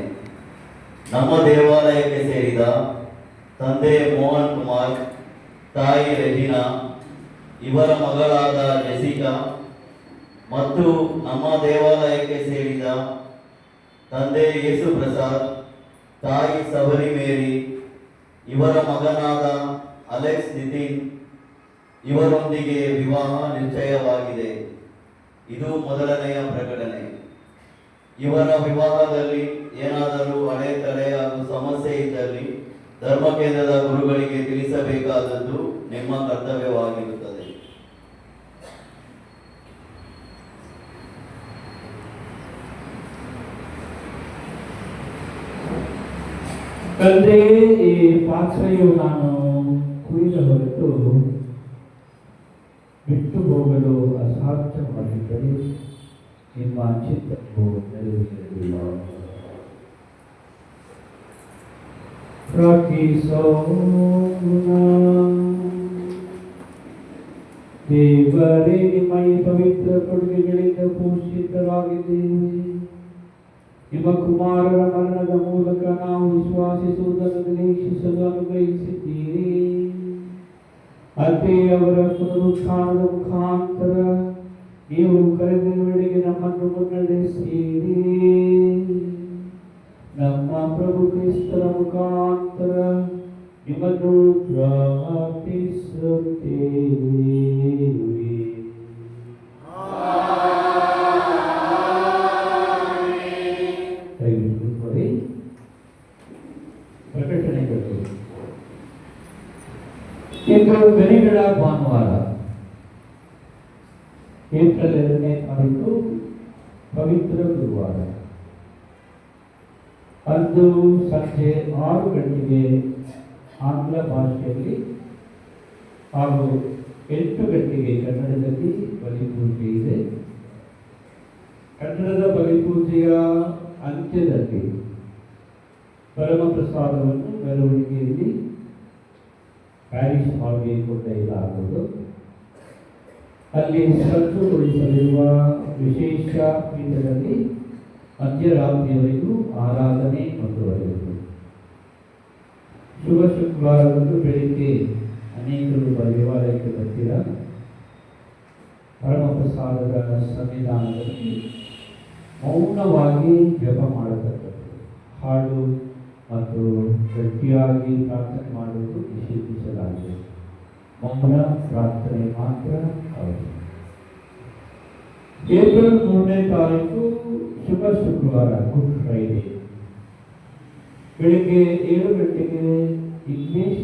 ನಮ್ಮ ದೇವಾಲಯಕ್ಕೆ ಸೇರಿದ ತಂದೆ ಮೋಹನ್ ಕುಮಾರ್, ತಾಯಿ ರೆಜಿನಾ, ಇವರ ಮಗಳಾದ ಜೆಸಿಕಾ ಮತ್ತು ನಮ್ಮ ದೇವಾಲಯಕ್ಕೆ ಸೇರಿದ ತಂದೆ ಯೇಸು ಪ್ರಸಾದ್, ತಾಯಿ ಸಬರಿ ಮೇರಿ, ಇವರ ಮಗನಾದ ಅಲೆಕ್ಸ್ ನಿತಿನ್ ಇವರೊಂದಿಗೆ ವಿವಾಹ ನಿಶ್ಚಯವಾಗಿದೆ. ಇದು ಮೊದಲನೆಯ ಪ್ರಕಟಣೆ. ಇವರ ವಿವಾಹದಲ್ಲಿ ಏನಾದರೂ ಅಡೆತಡೆ ಹಾಗೂ ಸಮಸ್ಯೆ ಇದ್ದಲ್ಲಿ ಧರ್ಮ ಕೇಂದ್ರದ ಗುರುಗಳಿಗೆ ತಿಳಿಸಬೇಕಾದದ್ದು ನಿಮ್ಮ ಕರ್ತವ್ಯವಾಗಿರುತ್ತದೆ.
ತಂದೆ, ಈ ಪಾತ್ರೆಯು ನಾನು ಕುಡಿದ ಹೊರತು ಬಿಟ್ಟು ಹೋಗಲು ಅಸಾಧ್ಯವಾಗಿದ್ದರೆ ನಿಮ್ಮ ಚಿತ್ತವು ನೆರವೇರಲಿಲ್ಲ. ದೇವರೇ, ನಿಮ್ಮ ಈ ಪವಿತ್ರ ಕೊಡುಗೆಗಳಿಂದ ಪೋಷಿತರಾಗಿದ್ದೇವೆ. ನಿಮ್ಮ ಕುಮಾರರ ಮರಣದ ಮೂಲಕ ನಾವು ವಿಶ್ವಾಸಿಸುವುದನ್ನು ನಿರೀಕ್ಷಿಸಲು ಅನುಗ್ರಹಿಸಿದ್ದೀರಿ. ಅಂತೆಯೇ ಅವರ ಪುನರುತ್ಥಾನದ ಮುಖಾಂತರ ನೀವು ಕರೆದಿರುವೆಡೆಗೆ ನಮ್ಮನ್ನು ಮುನ್ನಡೆಸಿರಿ. ನಮ್ಮ ಪ್ರಭು ಕ್ರಿಸ್ತರ ಮುಖಾಂತರ ನಿಮ್ಮನ್ನು ಪ್ರಾರ್ಥಿಸುತ್ತೇವೆ. ಪ್ರಕಟಣೆಗಳು. ಇಂದು ಗರಿಗಳ ಭಾನುವಾರ, ಏಪ್ರಿಲ್ 2ನೇ ತಾರೀಕು, ಪವಿತ್ರ ಗುರುವಾರ. ಅಂದು ಸಂಜೆ 6 ಗಂಟೆಗೆ ಆಂಗ್ಲ ಭಾಷೆಯಲ್ಲಿ ಹಾಗೂ 8 ಗಂಟೆಗೆ ಕನ್ನಡದಲ್ಲಿ ಬಲಿಪೂಜೆ ಇದೆ. ಕನ್ನಡದ ಬಲಿಪೂಜೆಯ ಅಂತ್ಯದಲ್ಲಿ ಪರಮ ಪ್ರಸಾದವನ್ನು ಮೆರವಣಿಗೆಯಲ್ಲಿ ಪ್ಯಾರಿಸ್ ಹಾಲ್ಗೆ ಕೊಂಡೊಯ್ಯಲಾಗುವುದು. ಅಲ್ಲಿ ಸಜ್ಜುಗೊಳಿಸಲಿರುವ ವಿಶೇಷ ಪೀಠದಲ್ಲಿ ಮಧ್ಯರಾತ್ರಿಯವರೆಗೂ ಆರಾಧನೆ ಮುಂದುವರೆಯುವುದು. ಶುಭ ಶುಕ್ರವಾರದಂದು ಬೆಳಿಗ್ಗೆ ಅನೇಕರು ದೇವಾಲಯಕ್ಕೆ ಬರ್ತೀರ. ಪರಮ ಪ್ರಸಾದದ ಸಂವಿಧಾನದಲ್ಲಿ ಮೌನವಾಗಿ ಜಪ ಮಾಡತಕ್ಕದ್ದು, ಹಾಡು ಮತ್ತು ಗಟ್ಟಿಯಾಗಿ ಪ್ರಾರ್ಥನೆ ಮಾಡುವುದು ನಿಷೇಧಿಸಲಾಗಿದೆ. ಮೌನ ಪ್ರಾರ್ಥನೆ ಮಾತ್ರ ಅವಶ್ಯ. ಏಪ್ರಿಲ್ 3ನೇ ತಾರೀಕು ಶುಭ ಶುಕ್ರವಾರ, ಗುಡ್ ಫ್ರೈಡೆ. ಬೆಳಿಗ್ಗೆ 7 ಗಂಟೆಗೆ ಇಂಗ್ಲಿಷ್,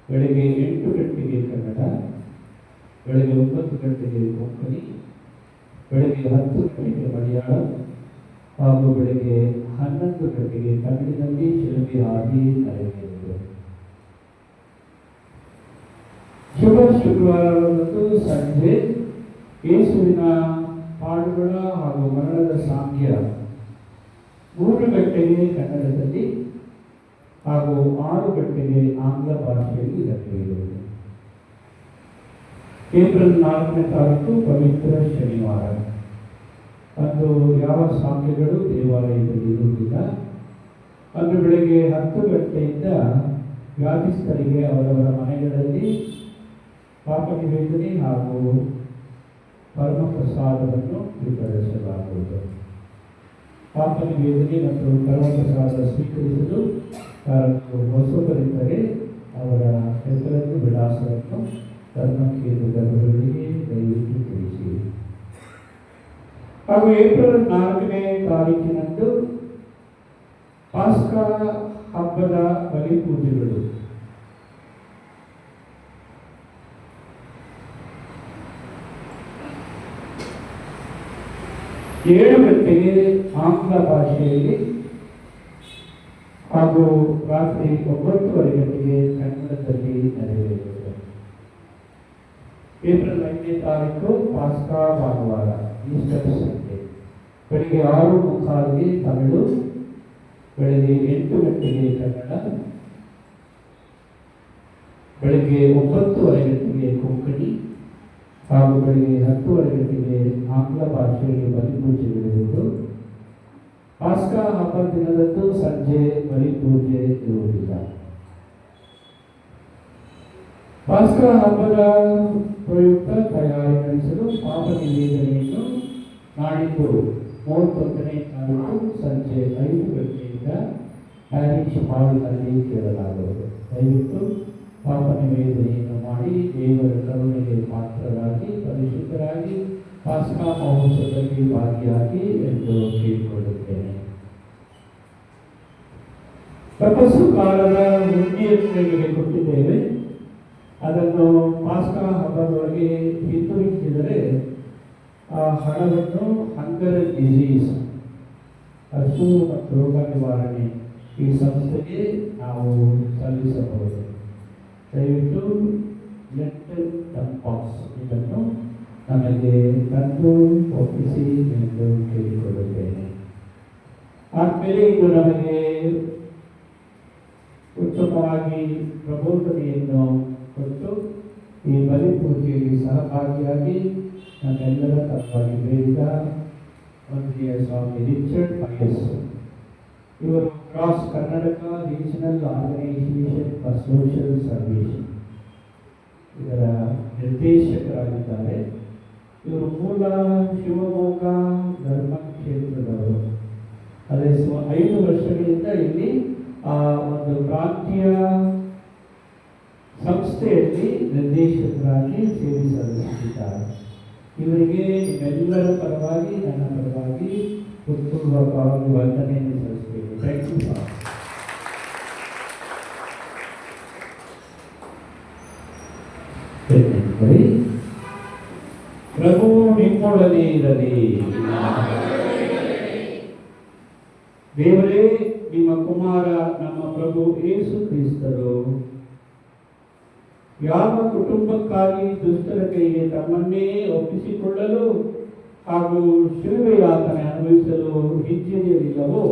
ಬೆಳಿಗ್ಗೆ 8 ಗಂಟೆಗೆ ಕನ್ನಡ, ಬೆಳಗ್ಗೆ 9 ಗಂಟೆಗೆ ಕೊಂಕಣಿ, ಬೆಳಗ್ಗೆ 10 ಗಂಟೆಗೆ ಮಲಯಾಳಂ ಹಾಗೂ ಬೆಳಗ್ಗೆ 11 ಗಂಟೆಗೆ ತಮಿಳಿನಲ್ಲಿ ಶಿಲುಬೆ ಹಾದಿ ನಡೆಯಲಿದೆ. ಶುಭ ಶುಕ್ರವಾರದಂದು ಸಂಜೆ ಯೇಸುವಿನ ಪಾಡುಗಳ ಹಾಗೂ ಮರಣದ ಸಾಂಖ್ಯ 3 ಗಂಟೆಗೆ ಕನ್ನಡದಲ್ಲಿ ಹಾಗೂ 6 ಗಂಟೆಗೆ ಆಂಗ್ಲ ಭಾಷೆಯಲ್ಲಿ ನಡೆಯಲಿದೆ. ಏಪ್ರಿಲ್ 4ನೇ ತಾರೀಕು ಪವಿತ್ರ ಶನಿವಾರ. ಅಂದು ಯಾವ ಸಾಂಖ್ಯಗಳು ದೇವಾಲಯದಲ್ಲಿ ಇರುವುದಿಲ್ಲ. ಅಂದು ಬೆಳಗ್ಗೆ 10 ಗಂಟೆಯಿಂದ ವ್ಯಾಧಿಸ್ಥರಿಗೆ ಅವರವರ ಮನೆಗಳಲ್ಲಿ ಪಾಪ ನಿವೇದನೆ ಹಾಗೂ ಪರಮ ಪ್ರಸಾದವನ್ನು ವಿತರಿಸಲಾಗುವುದು. ಪಾಪ ನಿವೇದನೆ ಮತ್ತು ಪರಮ ಪ್ರಸಾದ ಸ್ವೀಕರಿಸಲು ಯಾರನ್ನು ಹೊಸಬರಿದ್ದರೆ ಅವರ ಹೆಸರನ್ನು ವಿಳಾಸವನ್ನು ಧರ್ಮಕೇಂದ್ರದವರಿಗೆ ದಯವಿಟ್ಟು ತಿಳಿಸಿ. ಹಾಗೂ ಏಪ್ರಿಲ್ 4ನೇ ತಾರೀಕಿನಂದು ಪಾಸ್ಕಾ ಹಬ್ಬದ ಬಲಿಪೂಜೆಗಳು. ಏಳು ಗಂಟೆಗೆ ಆಂಗ್ಲ ಭಾಷೆಯಲ್ಲಿ ಹಾಗೂ ರಾತ್ರಿ 9:30 ಗಂಟೆಗೆ ಕನ್ನಡದಲ್ಲಿ ನಡೆಯಲಿದೆ. ಏಪ್ರಿಲ್ 5ನೇ ತಾರೀಕು ಪಾಸ್ಕಾ ಭಾನುವಾರ, ಈಸ್ಟರ್ ಸಂಡೇ. ಬೆಳಿಗ್ಗೆ 6:45ಗೆ ತಮಿಳು, ಬೆಳಗ್ಗೆ 8 ಗಂಟೆಗೆ ಕನ್ನಡ, ಬೆಳಗ್ಗೆ 9:30 ಗಂಟೆಗೆ ಕೊಂಕಣಿ ಹಾಗೂ ಬೆಳಗ್ಗೆ 10:30 ಗಂಟೆಗೆ ಆಂಗ್ಲ ಭಾಷೆಯಲ್ಲಿ ಬಲಿಪೂಜೆಗಳಿರುವುದು. ಪಾಸ್ಕಾ ಹಬ್ಬ ದಿನದಂದು ಸಂಜೆ ಬಲಿಪೂಜೆ ಇರುವುದಿಲ್ಲ. ಪಾಸ್ಕಾ ಹಬ್ಬದ ಪ್ರಯುಕ್ತ ತಯಾರಿ ನಡೆಸಲು ಪಾಪ ನಿವೇದನೆಯನ್ನು ನಾಡಿದ್ದು 31ನೇ ತಾರೀಕು ಸಂಜೆ 5 ಗಂಟೆಯಿಂದ ಪ್ಯಾರಿಸ್ ಹಾಲ್ನಲ್ಲಿ ಕೇಳಲಾಗುವುದು. ದಯವಿಟ್ಟು ಪಾಪ ನಿವೇದನೆಯನ್ನು ಮಾಡಿ ದೇವರ ಕರುಣೆಗೆ ಪಾತ್ರರಾಗಿ ಪರಿಶುದ್ಧರಾಗಿ ಪಾಸ್ಕಾ ಮಹೋತ್ಸವದಲ್ಲಿ ಭಾಗಿಯಾಗಿ ಎಂದು ಕೇಳಿಕೊಳ್ಳುತ್ತೇನೆ. ತಪಸ್ಸು ಕಾಲದ ಹುಂಡಿಯನ್ನು ನಿಮಗೆ ಕೊಟ್ಟಿದ್ದೇವೆ. ಅದನ್ನು ಪಾಸ್ಕಾ ಹಬ್ಬದೊಳಗೆ ಹಿಂದಿರುಗಿಸಿದರೆ ಆ ಹಣವನ್ನು ಹಂಗರ್ ಡಿಸೀಸ್, ಹಸು ಮತ್ತು ರೋಗ ನಿವಾರಣೆ ಈ ಸಂಸ್ಥೆಗೆ ನಾವು ಸಲ್ಲಿಸಬಹುದು. ದಯವಿಟ್ಟು ಲೆಟರ್ ಟಂಪಾಕ್ಸ್ ಇದನ್ನು ನಮಗೆ ತಂದು ಒಪ್ಪಿಸಿ ಎಂದು ಕೇಳಿಕೊಳ್ಳುತ್ತೇನೆ. ಆದಮೇಲೆ ಇದು ನಮಗೆ ಉತ್ತಮವಾಗಿ ಪ್ರಬೋಧನೆಯನ್ನು ಕೊಟ್ಟು ಈ ಬಲಿಪೂಜೆಯಲ್ಲಿ ಸಹಭಾಗಿಯಾಗಿ ನಮ್ಮೆಲ್ಲರ ತಪ್ಪಾಗಿ ಬೇಡಿದ ವಂದನೀಯ ಸ್ವಾಮಿ ರಿಚರ್ಡ್ ಐಎಸ್ ಇವರು cross Karnataka regional organisation for social service ಇದರ ನಿರ್ದೇಶಕರಾಗಿದ್ದಾರೆ. ಇವರು ಮೂಲ ಶಿವಮೊಗ್ಗ ಧರ್ಮ ಕ್ಷೇತ್ರದವರು. ಅದೇ 5 ವರ್ಷಗಳಿಂದ ಇಲ್ಲಿ ಒಂದು ಪ್ರಾಂತೀಯ ಸಂಸ್ಥೆಯಲ್ಲಿ ನಿರ್ದೇಶಕರಾಗಿ ಸೇವೆ ಸಲ್ಲಿಸುತ್ತಿದ್ದಾರೆ. ಇವರಿಗೆ ನಿಮ್ಮೆಲ್ಲರ ಪರವಾಗಿ ನನ್ನ ಪರವಾಗಿ ಹೃತ್ಪೂರ್ವಕವಾಗಿ ವಂದನೆಯನ್ನು ಸಲ್ಲಿಸುತ್ತೇನೆ. Thank you. ಬರೀ ಪ್ರಭು ನಿಮ್ಮೊಡನೆ ಇರಲಿ. ದೇವರೇ, ನಿಮ್ಮ ಕುಮಾರ ನಮ್ಮ ಪ್ರಭು ಯೇಸು ಕ್ರಿಸ್ತರು ಯಾವ ಕುಟುಂಬಕ್ಕಾಗಿ ದುಷ್ಟರ ಕೈಗೆ ತಮ್ಮನ್ನೇ ಒಪ್ಪಿಸಿಕೊಳ್ಳಲು ಹಾಗೂ ಶಿಲುಬೆ ಯಾತನೆ ಅನುಭವಿಸಲು ಹಿಂಜರಿಯಲಿಲ್ಲವೋ,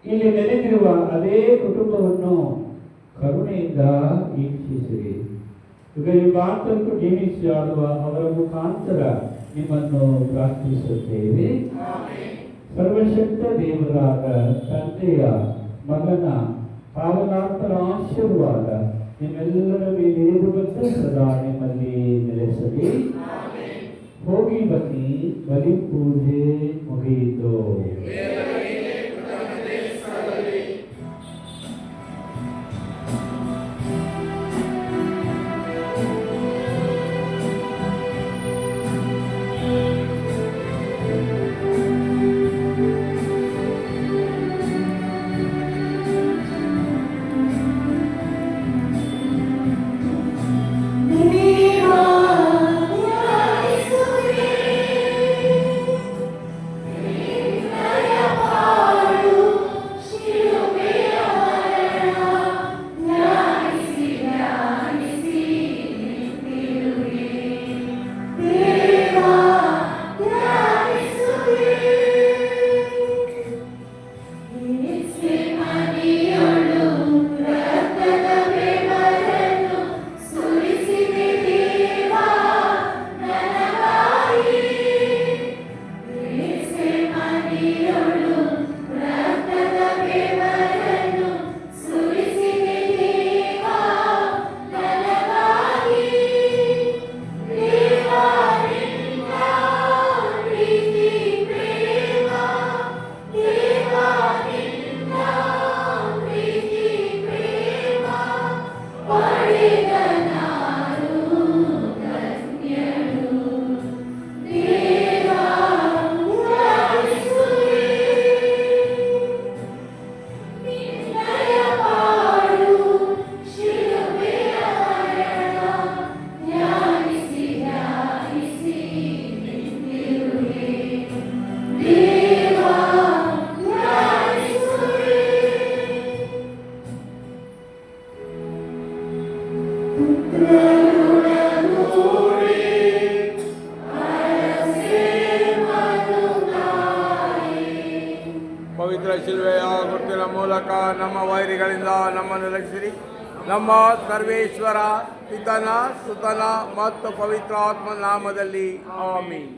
ಇಲ್ಲಿ ನೆಲೆದಿರುವ ಅದೇ ಕುಟುಂಬವನ್ನು ಕರುಣೆಯಿಂದ ವೀಕ್ಷಿಸಿರಿ. ಯುಗ ಯುಗಾಂತರಕ್ಕೂ ಜೀವಿಸಿ ಆಡುವ ಅವರ ಮುಖಾಂತರ ನಿಮ್ಮನ್ನು ಪ್ರಾರ್ಥಿಸುತ್ತೇವೆ. ಸರ್ವಶಕ್ತ ದೇವರಾದ ತಂದೆಯ, ಮಗನ, ಪಾವನಾತ್ಮರ ಆಶೀರ್ವಾದ ನಿಮ್ಮೆಲ್ಲರ ಮೇಲೆ ಇರುವಂತೆ ಸದಾ ನಿಮ್ಮಲ್ಲಿ ನೆಲೆಸಲಿ. ಹೋಗಿ ಬನ್ನಿ, ಬಲಿ ಪೂಜೆ ಮುಗಿಯಿತು.
ಪವಿತ್ರ ಶಿಲುಬೆಯ ಗುರುತಿನ ಮೂಲಕ ನಮ್ಮ ವೈರಿಗಳಿಂದ ನಮ್ಮನ್ನು ರಕ್ಷಿಸಿರಿ. ನಮ್ಮ ಸರ್ವೇಶ್ವರ ಪಿತನ, ಸುತನ ಮತ್ತು ಪವಿತ್ರಾತ್ಮ ನಾಮದಲ್ಲಿ ಆಮೀನ್.